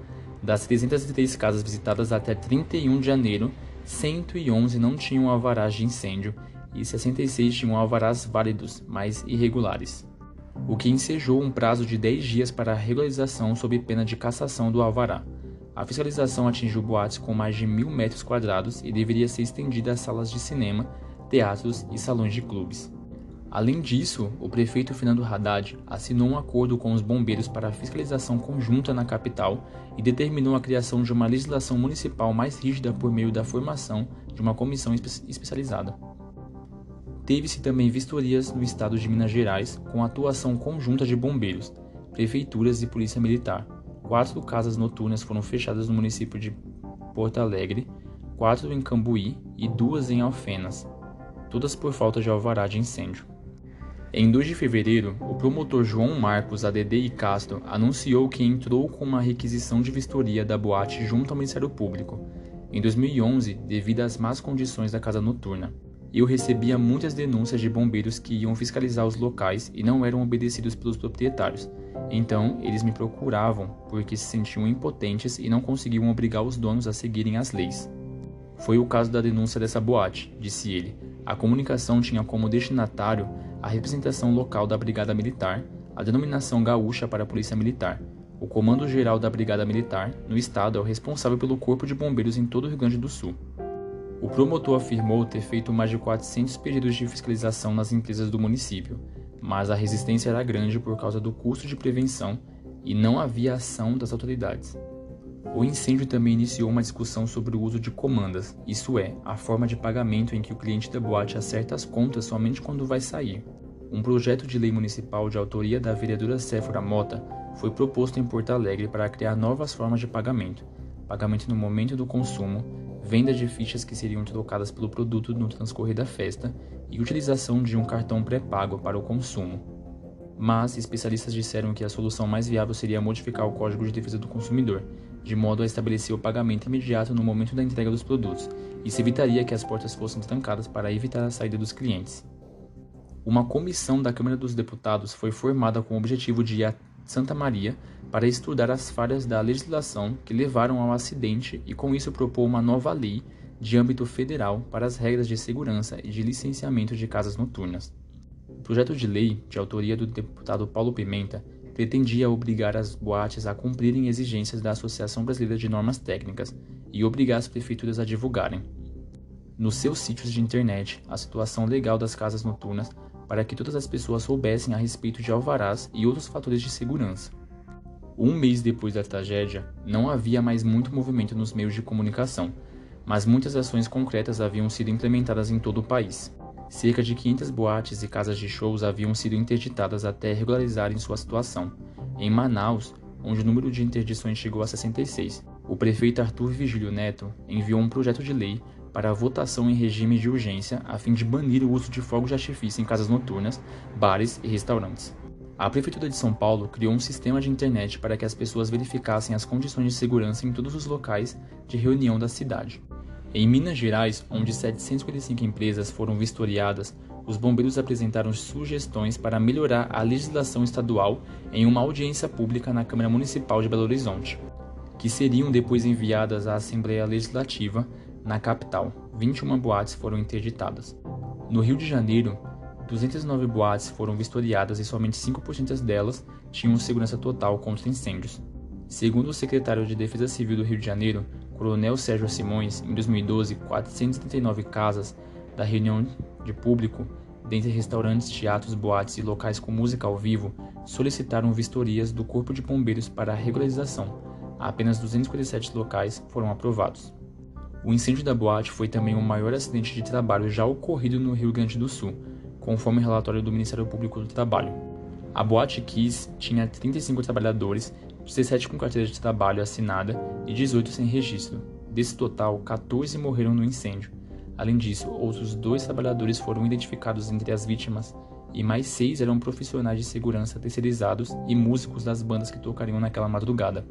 Das 303 casas visitadas até 31 de janeiro, 111 não tinham alvarás de incêndio e 66 tinham alvarás válidos, mas irregulares, o que ensejou um prazo de 10 dias para a regularização sob pena de cassação do alvará. A fiscalização atingiu boates com mais de 1.000 metros quadrados e deveria ser estendida às salas de cinema, teatros e salões de clubes. Além disso, o prefeito Fernando Haddad assinou um acordo com os bombeiros para a fiscalização conjunta na capital e determinou a criação de uma legislação municipal mais rígida por meio da formação de uma comissão especializada. Teve-se também vistorias no estado de Minas Gerais, com a atuação conjunta de bombeiros, prefeituras e polícia militar. 4 casas noturnas foram fechadas no município de Porto Alegre, 4 em Cambuí e 2 em Alfenas, todas por falta de alvará de incêndio. Em 2 de fevereiro, o promotor João Marcos ADD Castro anunciou que entrou com uma requisição de vistoria da boate junto ao Ministério Público. Em 2011, devido às más condições da casa noturna, eu recebia muitas denúncias de bombeiros que iam fiscalizar os locais e não eram obedecidos pelos proprietários. Então, eles me procuravam porque se sentiam impotentes e não conseguiam obrigar os donos a seguirem as leis. Foi o caso da denúncia dessa boate, disse ele. A comunicação tinha como destinatário a representação local da Brigada Militar, a denominação gaúcha para a Polícia Militar. O Comando-Geral da Brigada Militar, no estado, é o responsável pelo Corpo de Bombeiros em todo o Rio Grande do Sul. O promotor afirmou ter feito mais de 400 pedidos de fiscalização nas empresas do município, mas a resistência era grande por causa do custo de prevenção e não havia ação das autoridades. O incêndio também iniciou uma discussão sobre o uso de comandas, isso é, a forma de pagamento em que o cliente da boate acerta as contas somente quando vai sair. Um projeto de lei municipal de autoria da vereadora Séfora Mota foi proposto em Porto Alegre para criar novas formas de pagamento no momento do consumo, venda de fichas que seriam trocadas pelo produto no transcorrer da festa e utilização de um cartão pré-pago para o consumo. Mas especialistas disseram que a solução mais viável seria modificar o Código de Defesa do Consumidor, de modo a estabelecer o pagamento imediato no momento da entrega dos produtos. Isso evitaria que as portas fossem trancadas para evitar a saída dos clientes. Uma comissão da Câmara dos Deputados foi formada com o objetivo de ir a Santa Maria para estudar as falhas da legislação que levaram ao acidente e com isso propor uma nova lei de âmbito federal para as regras de segurança e de licenciamento de casas noturnas. O projeto de lei, de autoria do deputado Paulo Pimenta, pretendia obrigar as boates a cumprirem exigências da Associação Brasileira de Normas Técnicas e obrigar as prefeituras a divulgarem, nos seus sítios de internet, a situação legal das casas noturnas para que todas as pessoas soubessem a respeito de alvarás e outros fatores de segurança. Um mês depois da tragédia, não havia mais muito movimento nos meios de comunicação, mas muitas ações concretas haviam sido implementadas em todo o país. Cerca de 500 boates e casas de shows haviam sido interditadas até regularizarem sua situação. Em Manaus, onde o número de interdições chegou a 66, o prefeito Arthur Vigílio Neto enviou um projeto de lei para a votação em regime de urgência a fim de banir o uso de fogos de artifício em casas noturnas, bares e restaurantes. A Prefeitura de São Paulo criou um sistema de internet para que as pessoas verificassem as condições de segurança em todos os locais de reunião da cidade. Em Minas Gerais, onde 755 empresas foram vistoriadas, os bombeiros apresentaram sugestões para melhorar a legislação estadual em uma audiência pública na Câmara Municipal de Belo Horizonte, que seriam depois enviadas à Assembleia Legislativa na capital. 21 boates foram interditadas. No Rio de Janeiro, 209 boates foram vistoriadas e somente 5% delas tinham segurança total contra incêndios. Segundo o secretário de Defesa Civil do Rio de Janeiro, Coronel Sérgio Simões, em 2012, 479 casas da reunião de público, dentre restaurantes, teatros, boates e locais com música ao vivo, solicitaram vistorias do Corpo de Bombeiros para a regularização. Apenas 257 locais foram aprovados. O incêndio da boate foi também o maior acidente de trabalho já ocorrido no Rio Grande do Sul, conforme o relatório do Ministério Público do Trabalho. A Boate Kiss tinha 35 trabalhadores, 17 com carteira de trabalho assinada e 18 sem registro. Desse total, 14 morreram no incêndio. Além disso, outros 2 trabalhadores foram identificados entre as vítimas e mais 6 eram profissionais de segurança terceirizados e músicos das bandas que tocariam naquela madrugada.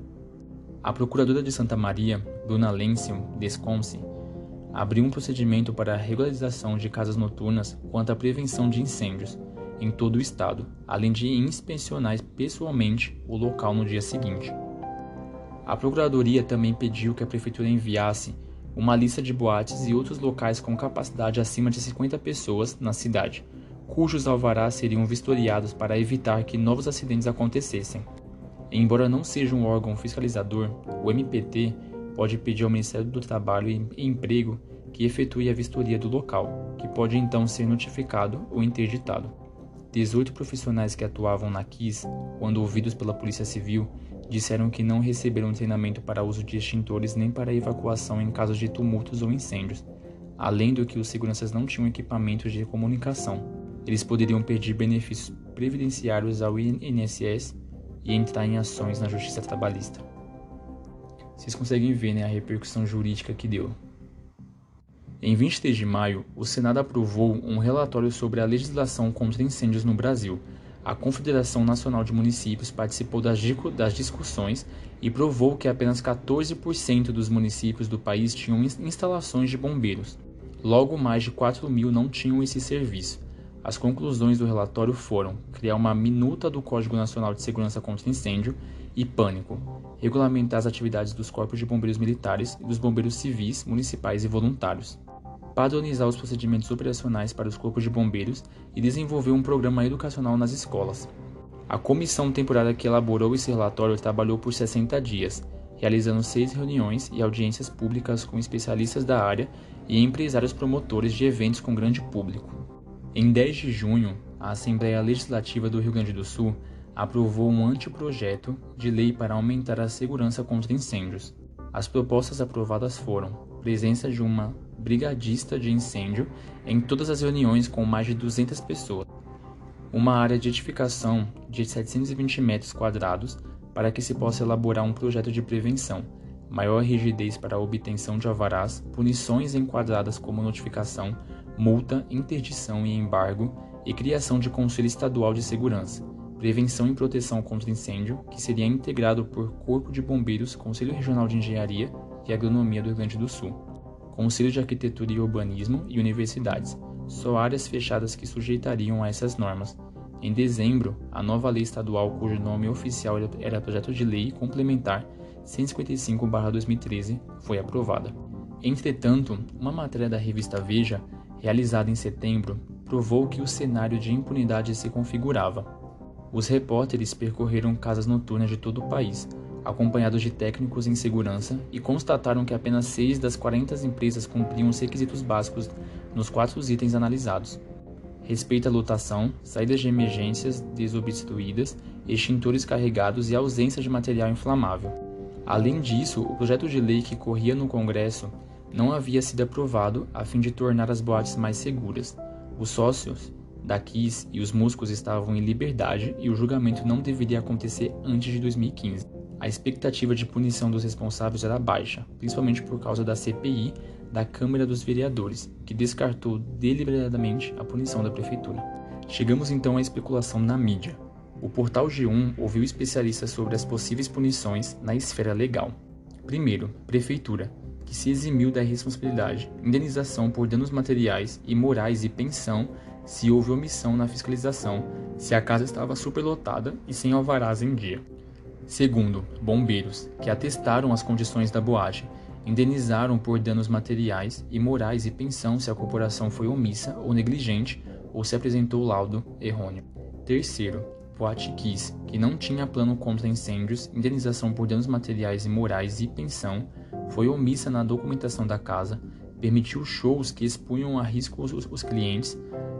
A procuradora de Santa Maria, Bruna Lencium Desconce, abriu um procedimento para a regularização de casas noturnas quanto à prevenção de incêndios em todo o estado, além de inspecionar pessoalmente o local no dia seguinte. A Procuradoria também pediu que a Prefeitura enviasse uma lista de boates e outros locais com capacidade acima de 50 pessoas na cidade, cujos alvarás seriam vistoriados para evitar que novos acidentes acontecessem. Embora não seja um órgão fiscalizador, o MPT pode pedir ao Ministério do Trabalho e Emprego que efetue a vistoria do local, que pode então ser notificado ou interditado. 18 profissionais que atuavam na KISS, quando ouvidos pela Polícia Civil, disseram que não receberam treinamento para uso de extintores nem para evacuação em casos de tumultos ou incêndios, além do que os seguranças não tinham equipamentos de comunicação. Eles poderiam pedir benefícios previdenciários ao INSS e entrar em ações na Justiça Trabalhista. Vocês conseguem ver, a repercussão jurídica que deu. Em 23 de maio, o Senado aprovou um relatório sobre a legislação contra incêndios no Brasil. A Confederação Nacional de Municípios participou das discussões e provou que apenas 14% dos municípios do país tinham instalações de bombeiros. Logo, mais de 4.000 não tinham esse serviço. As conclusões do relatório foram criar uma minuta do Código Nacional de Segurança contra Incêndio e Pânico, regulamentar as atividades dos corpos de bombeiros militares e dos bombeiros civis, municipais e voluntários, padronizar os procedimentos operacionais para os corpos de bombeiros e desenvolver um programa educacional nas escolas. A comissão temporária que elaborou esse relatório trabalhou por 60 dias, realizando 6 reuniões e audiências públicas com especialistas da área e empresários promotores de eventos com grande público. Em 10 de junho, a Assembleia Legislativa do Rio Grande do Sul aprovou um anteprojeto de lei para aumentar a segurança contra incêndios. As propostas aprovadas foram presença de uma brigadista de incêndio em todas as reuniões com mais de 200 pessoas, uma área de edificação de 720 metros quadrados para que se possa elaborar um projeto de prevenção, maior rigidez para a obtenção de alvarás, punições enquadradas como notificação, multa, interdição e embargo e criação de Conselho Estadual de Segurança, Prevenção e Proteção contra Incêndio, que seria integrado por Corpo de Bombeiros, Conselho Regional de Engenharia e Agronomia do Rio Grande do Sul, Conselho de Arquitetura e Urbanismo e universidades, só áreas fechadas que sujeitariam a essas normas. Em dezembro, a nova lei estadual, cujo nome oficial era Projeto de Lei Complementar 155/2013, foi aprovada. Entretanto, uma matéria da revista Veja, realizada em setembro, provou que o cenário de impunidade se configurava. Os repórteres percorreram casas noturnas de todo o país, acompanhados de técnicos em segurança, e constataram que apenas 6 das 40 empresas cumpriam os requisitos básicos nos 4 itens analisados: respeito à lotação, saídas de emergências desobstruídas extintores carregados e ausência de material inflamável. Além disso, o projeto de lei que corria no Congresso não havia sido aprovado a fim de tornar as boates mais seguras. Os sócios da Kiss e os músicos estavam em liberdade e o julgamento não deveria acontecer antes de 2015. A expectativa de punição dos responsáveis era baixa, principalmente por causa da CPI da Câmara dos Vereadores, que descartou deliberadamente a punição da prefeitura. Chegamos então à especulação na mídia. O portal G1 ouviu especialistas sobre as possíveis punições na esfera legal. Primeiro, prefeitura, que se eximiu da responsabilidade, indenização por danos materiais e morais e pensão se houve omissão na fiscalização, se a casa estava superlotada e sem alvarás em dia. Segundo, bombeiros, que atestaram as condições da boate, indenizaram por danos materiais e morais e pensão se a corporação foi omissa ou negligente ou se apresentou laudo errôneo. Terceiro, Boate Kiss, que não tinha plano contra incêndios, indenização por danos materiais e morais e pensão, foi omissa na documentação da casa, permitiu shows que expunham a risco os clientes,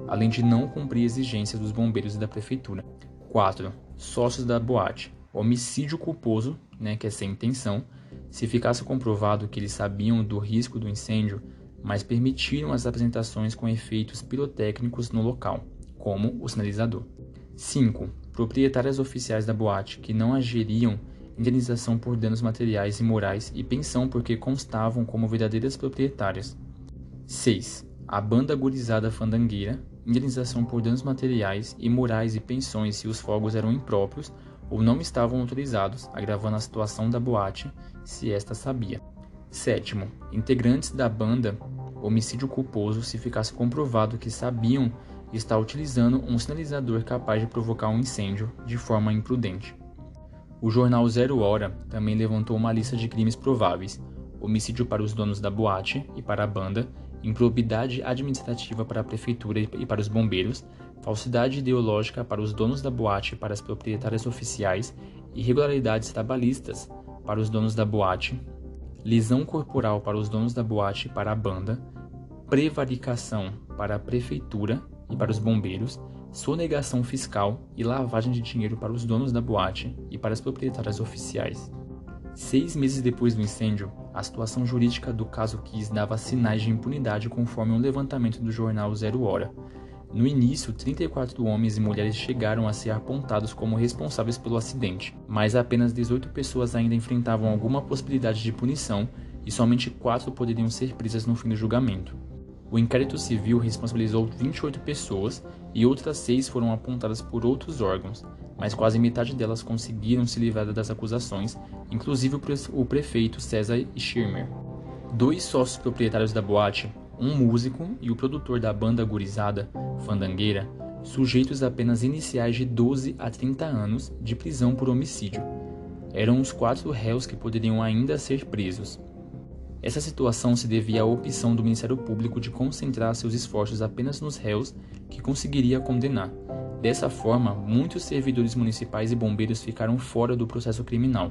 além de não cumprir exigências dos bombeiros e da prefeitura. 4. Sócios da boate. Homicídio culposo, que é sem intenção, se ficasse comprovado que eles sabiam do risco do incêndio, mas permitiram as apresentações com efeitos pirotécnicos no local, como o sinalizador. 5. Proprietárias oficiais da boate que não ageriam, indenização por danos materiais e morais e pensão porque constavam como verdadeiras proprietárias. 6. A banda gurizada fandangueira, indenização por danos materiais e morais e pensões se os fogos eram impróprios ou não estavam autorizados, agravando a situação da boate se esta sabia. 7. Integrantes da banda, homicídio culposo se ficasse comprovado que sabiam estar utilizando um sinalizador capaz de provocar um incêndio de forma imprudente. O jornal Zero Hora também levantou uma lista de crimes prováveis: homicídio para os donos da boate e para a banda, improbidade administrativa para a prefeitura e para os bombeiros, falsidade ideológica para os donos da boate e para as proprietárias oficiais, irregularidades trabalhistas para os donos da boate, lesão corporal para os donos da boate e para a banda, prevaricação para a prefeitura e para os bombeiros, sonegação fiscal e lavagem de dinheiro para os donos da boate e para as proprietárias oficiais. 6 meses depois do incêndio, a situação jurídica do caso Kiss dava sinais de impunidade conforme um levantamento do jornal Zero Hora. No início, 34 homens e mulheres chegaram a ser apontados como responsáveis pelo acidente, mas apenas 18 pessoas ainda enfrentavam alguma possibilidade de punição e somente 4 poderiam ser presas no fim do julgamento. O inquérito civil responsabilizou 28 pessoas e outras 6 foram apontadas por outros órgãos, mas quase metade delas conseguiram se livrar das acusações, inclusive o prefeito César Schirmer. 2 sócios proprietários da boate, um músico e o produtor da banda gurizada fandangueira, sujeitos a apenas iniciais de 12 a 30 anos de prisão por homicídio. Eram os 4 réus que poderiam ainda ser presos. Essa situação se devia à opção do Ministério Público de concentrar seus esforços apenas nos réus que conseguiria condenar. Dessa forma, muitos servidores municipais e bombeiros ficaram fora do processo criminal.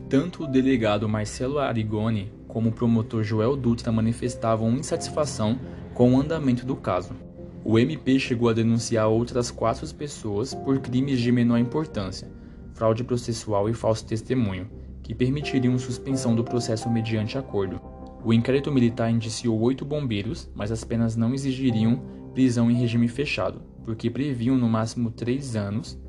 Tanto o delegado Marcelo Arigoni como o promotor Joel Dutra manifestavam insatisfação com o andamento do caso. O MP chegou a denunciar outras 4 pessoas por crimes de menor importância, fraude processual e falso testemunho, que permitiriam suspensão do processo mediante acordo. O inquérito militar indiciou 8 bombeiros, mas as penas não exigiriam prisão em regime fechado, porque previam no máximo 3 anos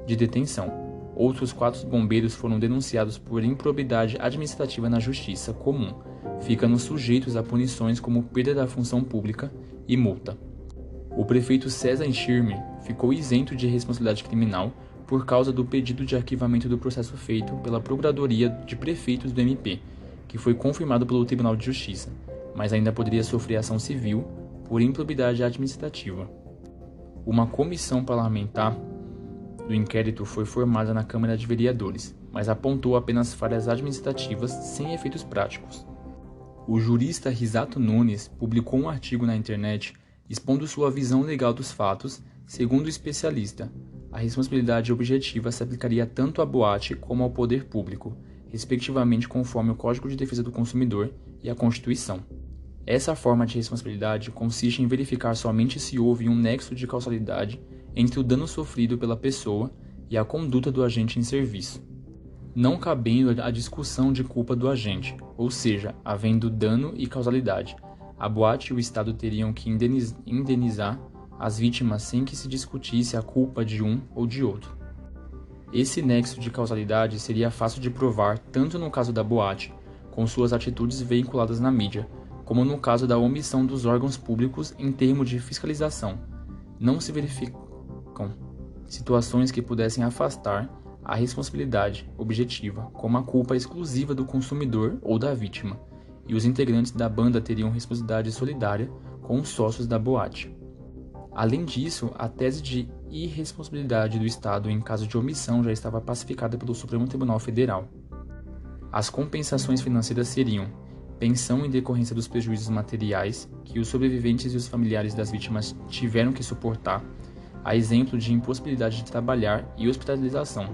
de detenção. Outros 4 bombeiros foram denunciados por improbidade administrativa na justiça comum, ficando sujeitos a punições como perda da função pública e multa. O prefeito César Schirmer ficou isento de responsabilidade criminal por causa do pedido de arquivamento do processo feito pela Procuradoria de Prefeitos do MP, que foi confirmado pelo Tribunal de Justiça, mas ainda poderia sofrer ação civil por improbidade administrativa. Uma comissão parlamentar do inquérito foi formada na Câmara de Vereadores, mas apontou apenas falhas administrativas sem efeitos práticos. O jurista Risato Nunes publicou um artigo na internet expondo sua visão legal dos fatos. Segundo o especialista, a responsabilidade objetiva se aplicaria tanto à boate como ao poder público, respectivamente conforme o Código de Defesa do Consumidor e a Constituição. Essa forma de responsabilidade consiste em verificar somente se houve um nexo de causalidade entre o dano sofrido pela pessoa e a conduta do agente em serviço, não cabendo a discussão de culpa do agente, ou seja, havendo dano e causalidade. A boate e o Estado teriam que indenizar as vítimas sem que se discutisse a culpa de um ou de outro. Esse nexo de causalidade seria fácil de provar tanto no caso da boate, com suas atitudes veiculadas na mídia, como no caso da omissão dos órgãos públicos em termos de fiscalização. Não se verificam situações que pudessem afastar a responsabilidade objetiva, como a culpa exclusiva do consumidor ou da vítima, e os integrantes da banda teriam responsabilidade solidária com os sócios da boate. Além disso, a tese de irresponsabilidade do Estado em caso de omissão já estava pacificada pelo Supremo Tribunal Federal. As compensações financeiras seriam pensão em decorrência dos prejuízos materiais que os sobreviventes e os familiares das vítimas tiveram que suportar, a exemplo de impossibilidade de trabalhar e hospitalização,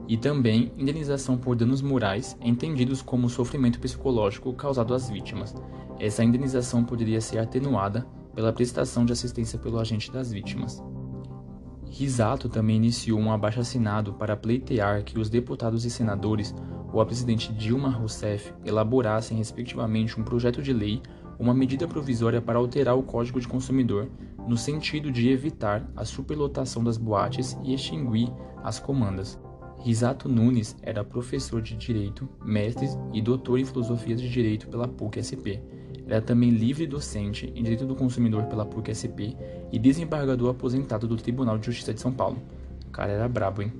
e também indenização por danos morais, entendidos como sofrimento psicológico causado às vítimas. Essa indenização poderia ser atenuada pela prestação de assistência pelo agente das vítimas. Risato também iniciou um abaixo-assinado para pleitear que os deputados e senadores ou a presidente Dilma Rousseff elaborassem respectivamente um projeto de lei ou uma medida provisória para alterar o Código de Consumidor no sentido de evitar a superlotação das boates e extinguir as comandas. Risato Nunes era professor de Direito, mestre e doutor em Filosofia de Direito pela PUC-SP. Era também livre docente em Direito do Consumidor pela PUC-SP e desembargador aposentado do Tribunal de Justiça de São Paulo. O cara era brabo, hein?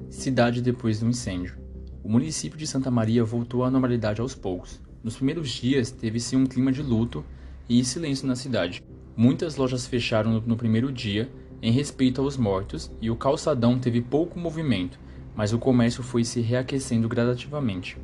Cidade depois do incêndio. O município de Santa Maria voltou à normalidade aos poucos. Nos primeiros dias, teve-se um clima de luto e silêncio na cidade. Muitas lojas fecharam no primeiro dia, em respeito aos mortos, e o calçadão teve pouco movimento, mas o comércio foi se reaquecendo gradativamente.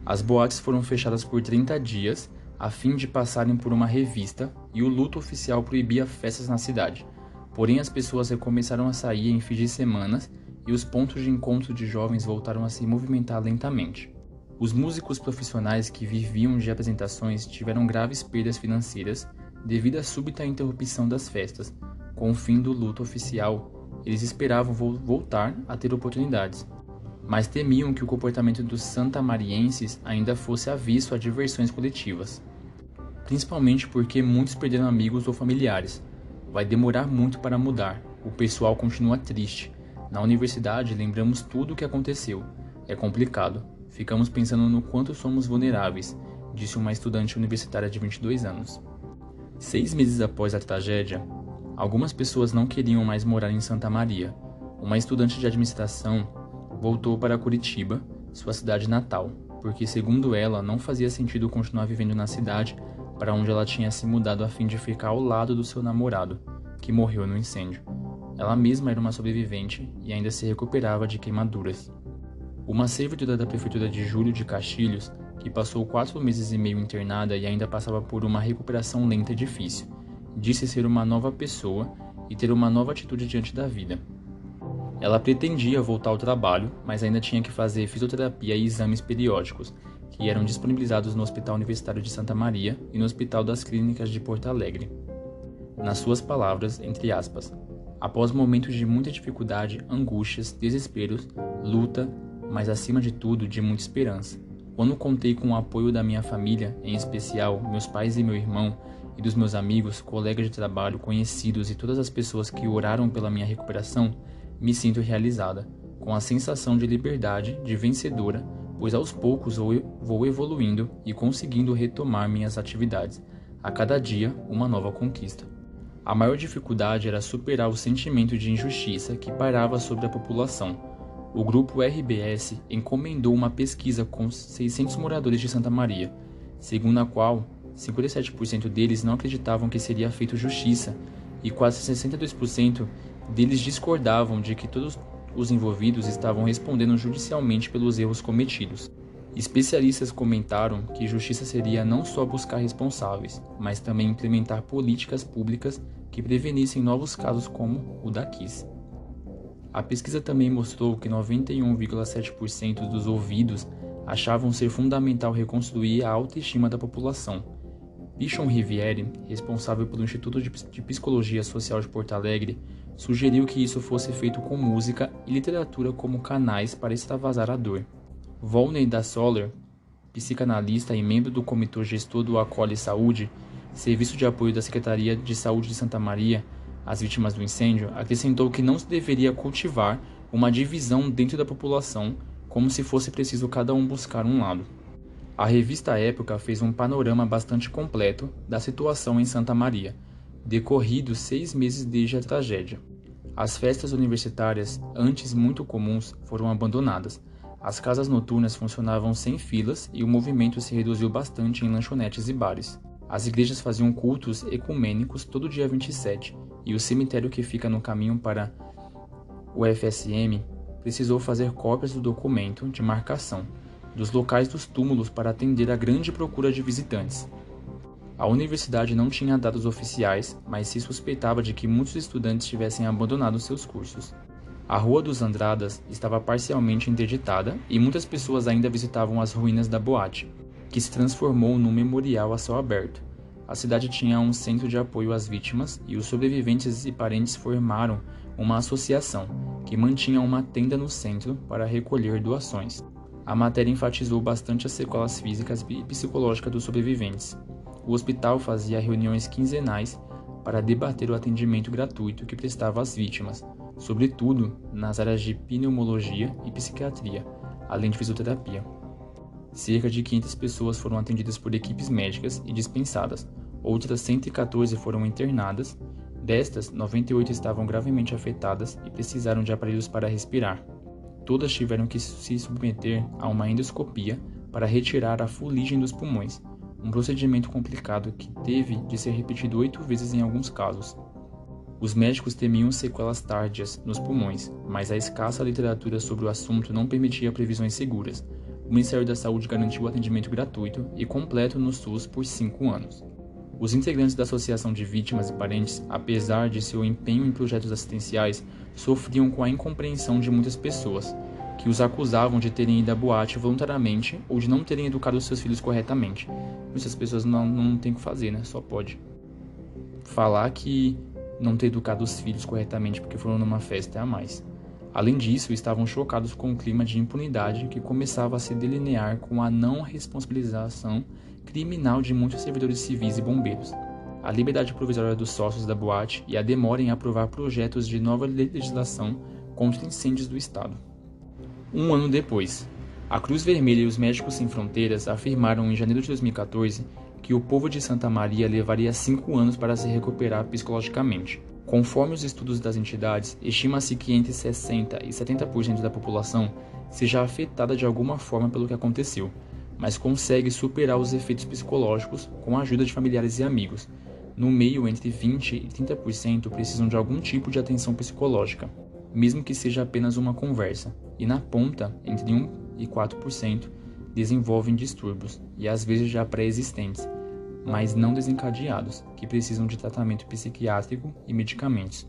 As boates foram fechadas por 30 dias, a fim de passarem por uma revista, e o luto oficial proibia festas na cidade. Porém, as pessoas recomeçaram a sair em fins de semanas, e os pontos de encontro de jovens voltaram a se movimentar lentamente. Os músicos profissionais que viviam de apresentações tiveram graves perdas financeiras devido à súbita interrupção das festas. Com o fim do luto oficial, eles esperavam voltar a ter oportunidades, mas temiam que o comportamento dos santamarienses ainda fosse aviso a diversões coletivas, principalmente porque muitos perderam amigos ou familiares. Vai demorar muito para mudar, o pessoal continua triste. Na universidade, lembramos tudo o que aconteceu. É complicado. Ficamos pensando no quanto somos vulneráveis, disse uma estudante universitária de 22 anos. 6 meses após a tragédia, algumas pessoas não queriam mais morar em Santa Maria. Uma estudante de administração voltou para Curitiba, sua cidade natal, porque, segundo ela, não fazia sentido continuar vivendo na cidade para onde ela tinha se mudado a fim de ficar ao lado do seu namorado, que morreu no incêndio. Ela mesma era uma sobrevivente e ainda se recuperava de queimaduras. Uma servidora da prefeitura de Júlio de Castilhos, que passou 4 meses e meio internada e ainda passava por uma recuperação lenta e difícil, disse ser uma nova pessoa e ter uma nova atitude diante da vida. Ela pretendia voltar ao trabalho, mas ainda tinha que fazer fisioterapia e exames periódicos, que eram disponibilizados no Hospital Universitário de Santa Maria e no Hospital das Clínicas de Porto Alegre. Nas suas palavras, entre aspas, após momentos de muita dificuldade, angústias, desesperos, luta, mas acima de tudo de muita esperança. Quando contei com o apoio da minha família, em especial meus pais e meu irmão, e dos meus amigos, colegas de trabalho, conhecidos e todas as pessoas que oraram pela minha recuperação, me sinto realizada, com a sensação de liberdade, de vencedora, pois aos poucos vou evoluindo e conseguindo retomar minhas atividades. A cada dia, uma nova conquista. A maior dificuldade era superar o sentimento de injustiça que pairava sobre a população. O grupo RBS encomendou uma pesquisa com 600 moradores de Santa Maria, segundo a qual 57% deles não acreditavam que seria feita justiça e quase 62% deles discordavam de que todos os envolvidos estavam respondendo judicialmente pelos erros cometidos. Especialistas comentaram que justiça seria não só buscar responsáveis, mas também implementar políticas públicas que prevenissem novos casos como o da Kiss. A pesquisa também mostrou que 91,7% dos ouvidos achavam ser fundamental reconstruir a autoestima da população. Pichon Riviere, responsável pelo Instituto de Psicologia Social de Porto Alegre, sugeriu que isso fosse feito com música e literatura como canais para extravasar a dor. Volney da Soller, psicanalista e membro do Comitê Gestor do Acolhe Saúde, serviço de apoio da Secretaria de Saúde de Santa Maria às vítimas do incêndio, acrescentou que não se deveria cultivar uma divisão dentro da população, como se fosse preciso cada um buscar um lado. A revista Época fez um panorama bastante completo da situação em Santa Maria, decorridos 6 meses desde a tragédia. As festas universitárias, antes muito comuns, foram abandonadas. As casas noturnas funcionavam sem filas e o movimento se reduziu bastante em lanchonetes e bares. As igrejas faziam cultos ecumênicos todo dia 27, e o cemitério que fica no caminho para o FSM precisou fazer cópias do documento de marcação dos locais dos túmulos para atender a grande procura de visitantes. A universidade não tinha dados oficiais, mas se suspeitava de que muitos estudantes tivessem abandonado seus cursos. A Rua dos Andradas estava parcialmente interditada e muitas pessoas ainda visitavam as ruínas da boate, que se transformou num memorial a céu aberto. A cidade tinha um centro de apoio às vítimas e os sobreviventes e parentes formaram uma associação, que mantinha uma tenda no centro para recolher doações. A matéria enfatizou bastante as sequelas físicas e psicológicas dos sobreviventes. O hospital fazia reuniões quinzenais para debater o atendimento gratuito que prestava às vítimas, sobretudo nas áreas de pneumologia e psiquiatria, além de fisioterapia. Cerca de 500 pessoas foram atendidas por equipes médicas e dispensadas, outras 114 foram internadas, destas, 98 estavam gravemente afetadas e precisaram de aparelhos para respirar. Todas tiveram que se submeter a uma endoscopia para retirar a fuligem dos pulmões, um procedimento complicado que teve de ser repetido 8 vezes em alguns casos. Os médicos temiam sequelas tárdias nos pulmões, mas a escassa literatura sobre o assunto não permitia previsões seguras. O Ministério da Saúde garantiu o atendimento gratuito e completo no SUS por 5 anos. Os integrantes da Associação de Vítimas e Parentes, apesar de seu empenho em projetos assistenciais, sofriam com a incompreensão de muitas pessoas, que os acusavam de terem ido à boate voluntariamente ou de não terem educado seus filhos corretamente. Muitas pessoas não têm o que fazer, né? Só pode falar que não ter educado os filhos corretamente porque foram numa festa a mais. Além disso, estavam chocados com o clima de impunidade que começava a se delinear com a não responsabilização criminal de muitos servidores civis e bombeiros, a liberdade provisória dos sócios da boate e a demora em aprovar projetos de nova legislação contra incêndios do Estado. Um ano depois, a Cruz Vermelha e os Médicos Sem Fronteiras afirmaram em janeiro de 2014 que o povo de Santa Maria levaria 5 anos para se recuperar psicologicamente. Conforme os estudos das entidades, estima-se que entre 60% e 70% da população seja afetada de alguma forma pelo que aconteceu, mas consegue superar os efeitos psicológicos com a ajuda de familiares e amigos. No meio, entre 20% e 30% precisam de algum tipo de atenção psicológica, mesmo que seja apenas uma conversa, e na ponta, entre 1% e 4%, desenvolvem distúrbios, e às vezes já pré-existentes, mas não desencadeados, que precisam de tratamento psiquiátrico e medicamentos.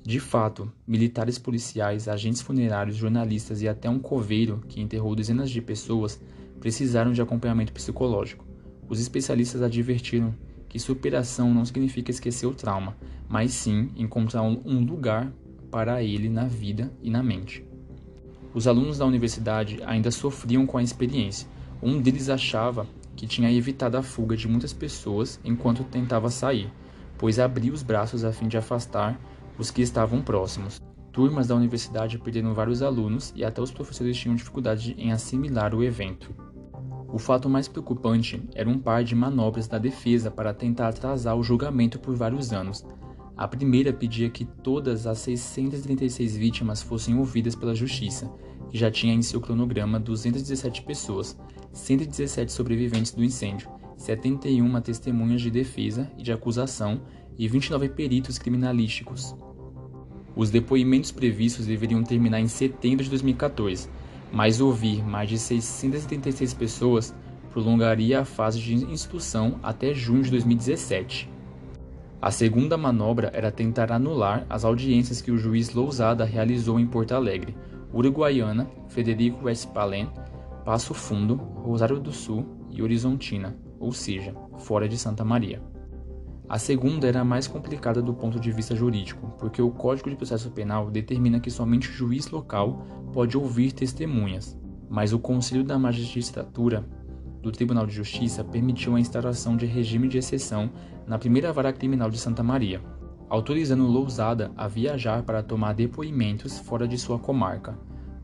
De fato, militares policiais, agentes funerários, jornalistas e até um coveiro, que enterrou dezenas de pessoas, precisaram de acompanhamento psicológico. Os especialistas advertiram que superação não significa esquecer o trauma, mas sim encontrar um lugar para ele na vida e na mente. Os alunos da universidade ainda sofriam com a experiência. Um deles achava que tinha evitado a fuga de muitas pessoas enquanto tentava sair, pois abria os braços a fim de afastar os que estavam próximos. Turmas da universidade perderam vários alunos e até os professores tinham dificuldade em assimilar o evento. O fato mais preocupante era um par de manobras da defesa para tentar atrasar o julgamento por vários anos. A primeira pedia que todas as 636 vítimas fossem ouvidas pela justiça, que já tinha em seu cronograma 217 pessoas, 117 sobreviventes do incêndio, 71 testemunhas de defesa e de acusação e 29 peritos criminalísticos. Os depoimentos previstos deveriam terminar em setembro de 2014, mas ouvir mais de 676 pessoas prolongaria a fase de instrução até junho de 2017. A segunda manobra era tentar anular as audiências que o juiz Lousada realizou em Porto Alegre, Uruguaiana, Frederico Westphalen, Passo Fundo, Rosário do Sul e Horizontina, ou seja, fora de Santa Maria. A segunda era a mais complicada do ponto de vista jurídico, porque o Código de Processo Penal determina que somente o juiz local pode ouvir testemunhas, mas o Conselho da Magistratura do Tribunal de Justiça permitiu a instauração de regime de exceção na primeira vara criminal de Santa Maria, autorizando Lousada a viajar para tomar depoimentos fora de sua comarca.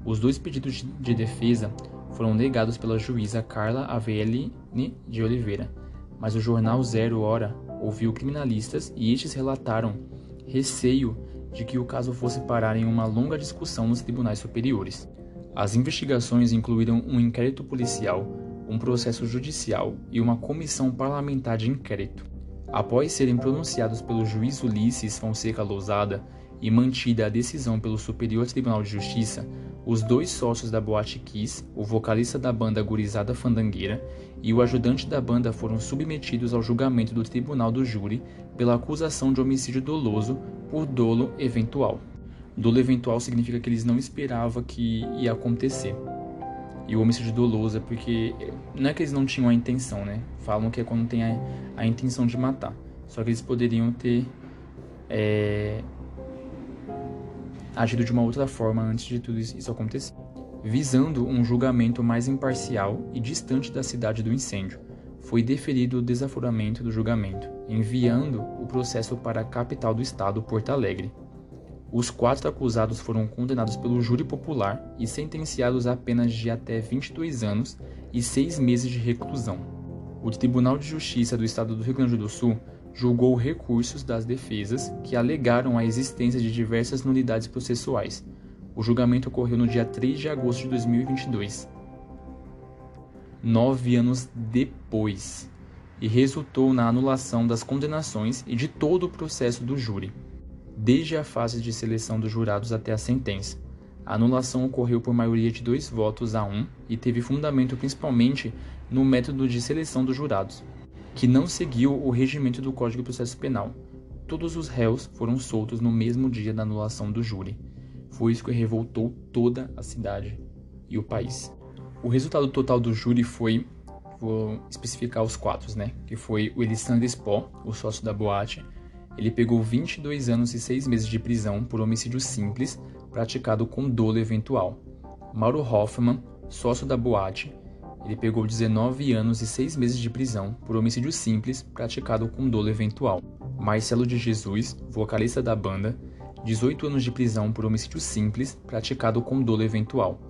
Os dois pedidos de defesa foram negados pela juíza Carla Aveline de Oliveira, mas o jornal Zero Hora ouviu criminalistas e estes relataram receio de que o caso fosse parar em uma longa discussão nos tribunais superiores. As investigações incluíram um inquérito policial, um processo judicial e uma comissão parlamentar de inquérito. Após serem pronunciados pelo juiz Ulisses Fonseca Lousada e mantida a decisão pelo Superior Tribunal de Justiça, os dois sócios da Boate Kiss, o vocalista da banda Gurizada Fandangueira e o ajudante da banda foram submetidos ao julgamento do Tribunal do Júri pela acusação de homicídio doloso por dolo eventual. Dolo eventual significa que eles não esperavam que ia acontecer. E o homicídio doloso é porque não é que eles não tinham a intenção, né? Falam que é quando tem a intenção de matar. Só que eles poderiam ter agido de uma outra forma antes de tudo isso acontecer, visando um julgamento mais imparcial e distante da cidade do incêndio. Foi deferido o desaforamento do julgamento, enviando o processo para a capital do estado, Porto Alegre. Os 4 acusados foram condenados pelo júri popular e sentenciados a penas de até 22 anos e 6 meses de reclusão. O Tribunal de Justiça do Estado do Rio Grande do Sul julgou recursos das defesas que alegaram a existência de diversas nulidades processuais. O julgamento ocorreu no dia 3 de agosto de 2022, 9 anos depois, e resultou na anulação das condenações e de todo o processo do júri, desde a fase de seleção dos jurados até a sentença. A anulação ocorreu por maioria de 2 votos a 1 e teve fundamento principalmente no método de seleção dos jurados, que não seguiu o regimento do Código de Processo Penal. Todos os réus foram soltos no mesmo dia da anulação do júri. Foi isso que revoltou toda a cidade e o país. O resultado total do júri foi, vou especificar os 4, né? Que foi o Elisandro Spó, o sócio da boate. Ele pegou 22 anos e 6 meses de prisão por homicídio simples praticado com dolo eventual. Mauro Hoffman, sócio da boate, ele pegou 19 anos e 6 meses de prisão por homicídio simples praticado com dolo eventual. Marcelo de Jesus, vocalista da banda, 18 anos de prisão por homicídio simples praticado com dolo eventual.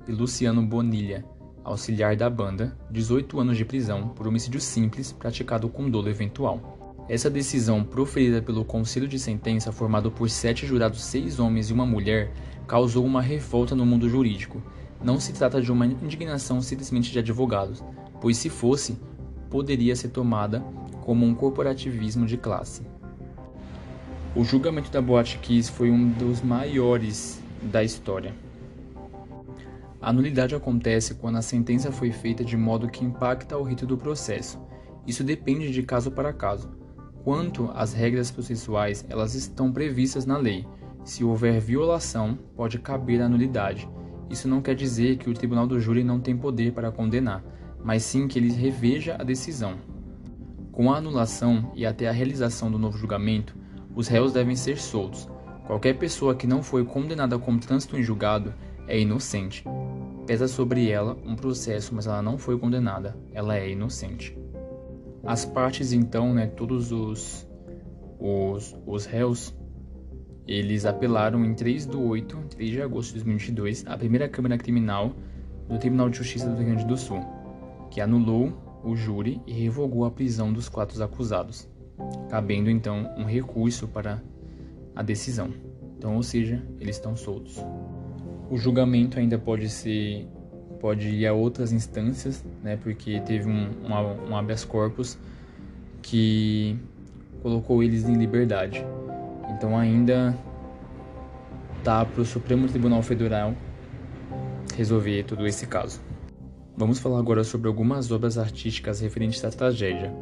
E Luciano Bonilha, auxiliar da banda, 18 anos de prisão por homicídio simples praticado com dolo eventual. Essa decisão, proferida pelo Conselho de Sentença, formado por 7 jurados, 6 homens e uma mulher, causou uma revolta no mundo jurídico. Não se trata de uma indignação simplesmente de advogados, pois se fosse, poderia ser tomada como um corporativismo de classe. O julgamento da Boate Kiss foi um dos maiores da história. A nulidade acontece quando a sentença foi feita de modo que impacta o rito do processo. Isso depende de caso para caso. Quanto às regras processuais, elas estão previstas na lei. Se houver violação, pode caber a nulidade. Isso não quer dizer que o Tribunal do Júri não tem poder para condenar, mas sim que ele reveja a decisão. Com a anulação e até a realização do novo julgamento, os réus devem ser soltos. Qualquer pessoa que não foi condenada como trânsito em julgado é inocente. Pesa sobre ela um processo, mas ela não foi condenada, ela é inocente. As partes, então, todos os réus, eles apelaram em 3 de agosto de 2022, à primeira Câmara Criminal do Tribunal de Justiça do Rio Grande do Sul, que anulou o júri e revogou a prisão dos 4 acusados, cabendo, então, um recurso para a decisão. Então, ou seja, eles estão soltos. O julgamento ainda pode ir a outras instâncias, porque teve um habeas corpus que colocou eles em liberdade. Então ainda está para o Supremo Tribunal Federal resolver todo esse caso. Vamos falar agora sobre algumas obras artísticas referentes à tragédia.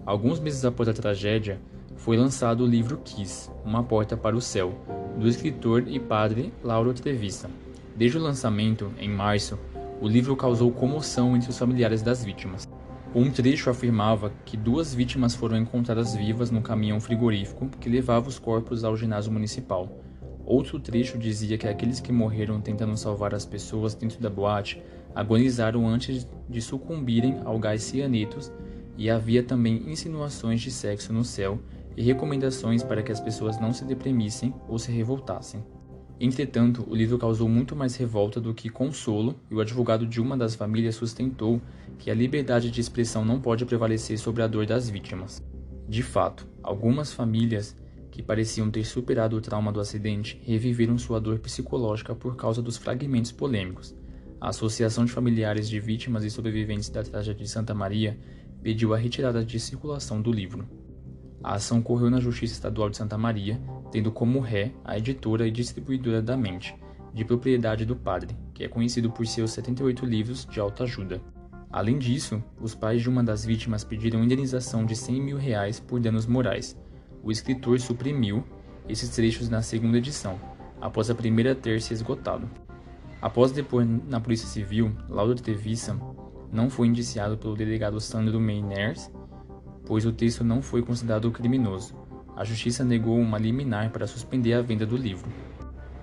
Alguns meses após a tragédia, foi lançado o livro Kiss, Uma Porta para o Céu, do escritor e padre Lauro Trevisa. Desde o lançamento, em março, o livro causou comoção entre os familiares das vítimas. Um trecho afirmava que 2 vítimas foram encontradas vivas no caminhão frigorífico que levava os corpos ao ginásio municipal. Outro trecho dizia que aqueles que morreram tentando salvar as pessoas dentro da boate agonizaram antes de sucumbirem ao gás cianetos, e havia também insinuações de sexo no céu e recomendações para que as pessoas não se deprimissem ou se revoltassem. Entretanto, o livro causou muito mais revolta do que consolo, e o advogado de uma das famílias sustentou que a liberdade de expressão não pode prevalecer sobre a dor das vítimas. De fato, algumas famílias que pareciam ter superado o trauma do acidente reviveram sua dor psicológica por causa dos fragmentos polêmicos. A Associação de Familiares de Vítimas e Sobreviventes da Tragédia de Santa Maria pediu a retirada de circulação do livro. A ação correu na Justiça Estadual de Santa Maria, tendo como ré a editora e distribuidora da Mente, de propriedade do padre, que é conhecido por seus 78 livros de autoajuda. Além disso, os pais de uma das vítimas pediram indenização de R$100 mil por danos morais. O escritor suprimiu esses trechos na segunda edição, após a primeira ter se esgotado. Após depor na Polícia Civil, Lauro Trevisa não foi indiciado pelo delegado Sandro Meiners, pois o texto não foi considerado criminoso. A Justiça negou uma liminar para suspender a venda do livro.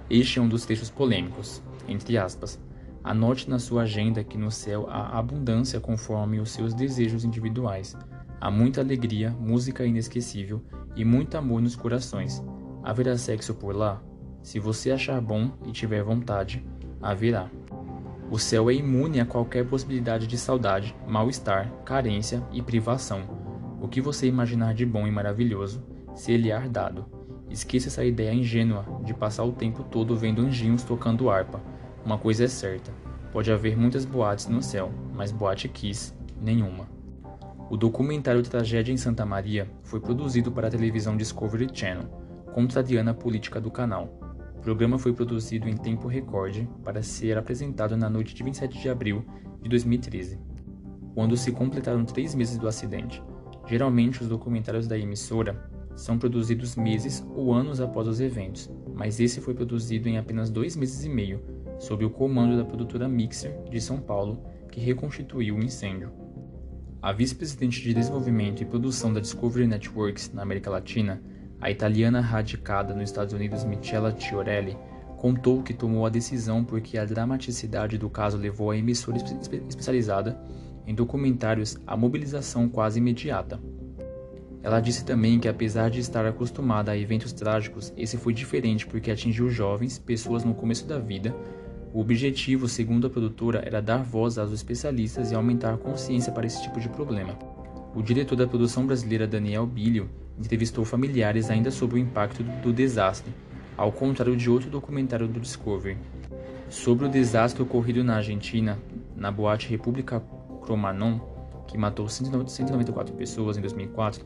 Este é um dos trechos polêmicos, entre aspas. Anote na sua agenda que no céu há abundância conforme os seus desejos individuais. Há muita alegria, música inesquecível e muito amor nos corações. Haverá sexo por lá? Se você achar bom e tiver vontade, haverá. O céu é imune a qualquer possibilidade de saudade, mal-estar, carência e privação. O que você imaginar de bom e maravilhoso, se lhe é dado. Esqueça essa ideia ingênua de passar o tempo todo vendo anjinhos tocando harpa. Uma coisa é certa, pode haver muitas boates no céu, mas boate Kiss, nenhuma. O documentário Tragédia em Santa Maria foi produzido para a televisão Discovery Channel, contrariando a política do canal. O programa foi produzido em tempo recorde para ser apresentado na noite de 27 de abril de 2013, quando se completaram 3 meses do acidente. Geralmente, os documentários da emissora são produzidos meses ou anos após os eventos, mas esse foi produzido em apenas 2 meses e meio, sob o comando da produtora Mixer de São Paulo, que reconstituiu o incêndio. A vice-presidente de desenvolvimento e produção da Discovery Networks na América Latina, a italiana radicada nos Estados Unidos Michela Chiorelli, contou que tomou a decisão porque a dramaticidade do caso levou a emissora especializada em documentários à mobilização quase imediata. Ela disse também que, apesar de estar acostumada a eventos trágicos, esse foi diferente porque atingiu jovens, pessoas no começo da vida. O objetivo, segundo a produtora, era dar voz aos especialistas e aumentar a consciência para esse tipo de problema. O diretor da produção brasileira, Daniel Bilio, entrevistou familiares ainda sobre o impacto do desastre, ao contrário de outro documentário do Discovery. Sobre o desastre ocorrido na Argentina, na boate República Cromanon, que matou 194 pessoas em 2004,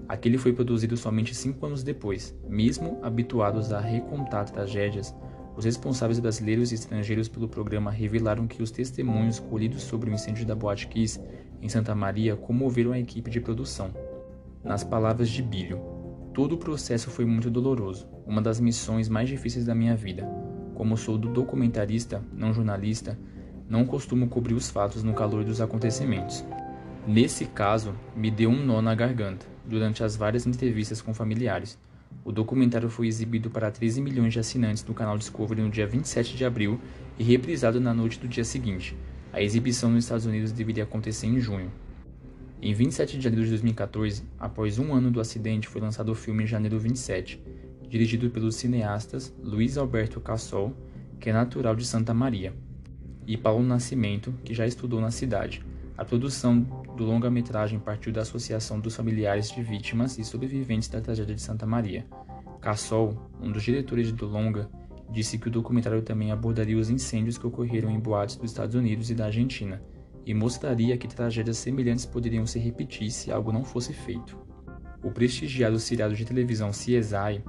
aquele foi produzido somente 5 anos depois. Mesmo habituados a recontar tragédias, os responsáveis brasileiros e estrangeiros pelo programa revelaram que os testemunhos colhidos sobre o incêndio da Boate Kiss em Santa Maria comoveram a equipe de produção. Nas palavras de Bilio, todo o processo foi muito doloroso, uma das missões mais difíceis da minha vida. Como sou documentarista, não jornalista, não costumo cobrir os fatos no calor dos acontecimentos. Nesse caso, me deu um nó na garganta, durante as várias entrevistas com familiares. O documentário foi exibido para 13 milhões de assinantes do canal Discovery no dia 27 de abril e reprisado na noite do dia seguinte. A exibição nos Estados Unidos deveria acontecer em junho. Em 27 de janeiro de 2014, após um ano do acidente, foi lançado o filme Janeiro 27, dirigido pelos cineastas Luiz Alberto Cassol, que é natural de Santa Maria, e Paulo Nascimento, que já estudou na cidade. A produção do longa-metragem partiu da Associação dos Familiares de Vítimas e Sobreviventes da Tragédia de Santa Maria. Cassol, um dos diretores do longa, disse que o documentário também abordaria os incêndios que ocorreram em boates dos Estados Unidos e da Argentina, e mostraria que tragédias semelhantes poderiam se repetir se algo não fosse feito. O prestigiado seriado de televisão CSI,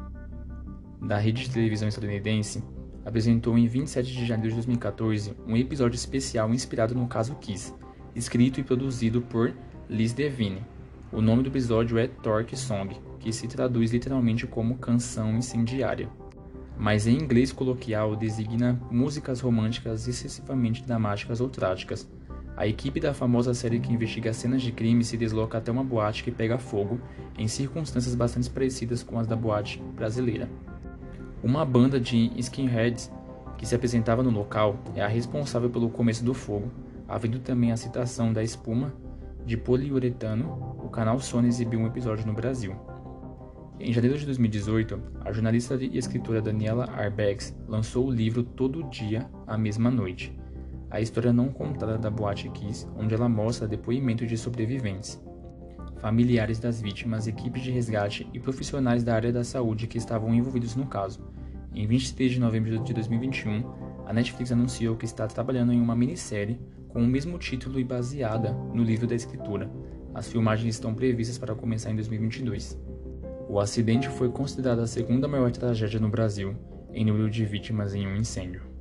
da rede de televisão estadunidense, apresentou em 27 de janeiro de 2014 um episódio especial inspirado no caso Kiss, escrito e produzido por Liz Devine. O nome do episódio é Torque Song, que se traduz literalmente como canção incendiária, mas em inglês coloquial designa músicas românticas excessivamente dramáticas ou trágicas. A A equipe da famosa série que investiga cenas de crime se desloca até uma boate que pega fogo em circunstâncias bastante parecidas com as da boate brasileira. Uma banda de skinheads que se apresentava no local é a responsável pelo começo do fogo, havendo também a citação da espuma de poliuretano. O canal Sony exibiu um episódio no Brasil. Em janeiro de 2018, a jornalista e escritora Daniela Arbex lançou o livro Todo Dia, a Mesma Noite, a história não contada da Boate Kiss, onde ela mostra depoimentos de sobreviventes, familiares das vítimas, equipes de resgate e profissionais da área da saúde que estavam envolvidos no caso. Em 23 de novembro de 2021, a Netflix anunciou que está trabalhando em uma minissérie com o mesmo título e baseada no livro da escritora. As filmagens estão previstas para começar em 2022. O acidente foi considerado a segunda maior tragédia no Brasil, em número de vítimas em um incêndio.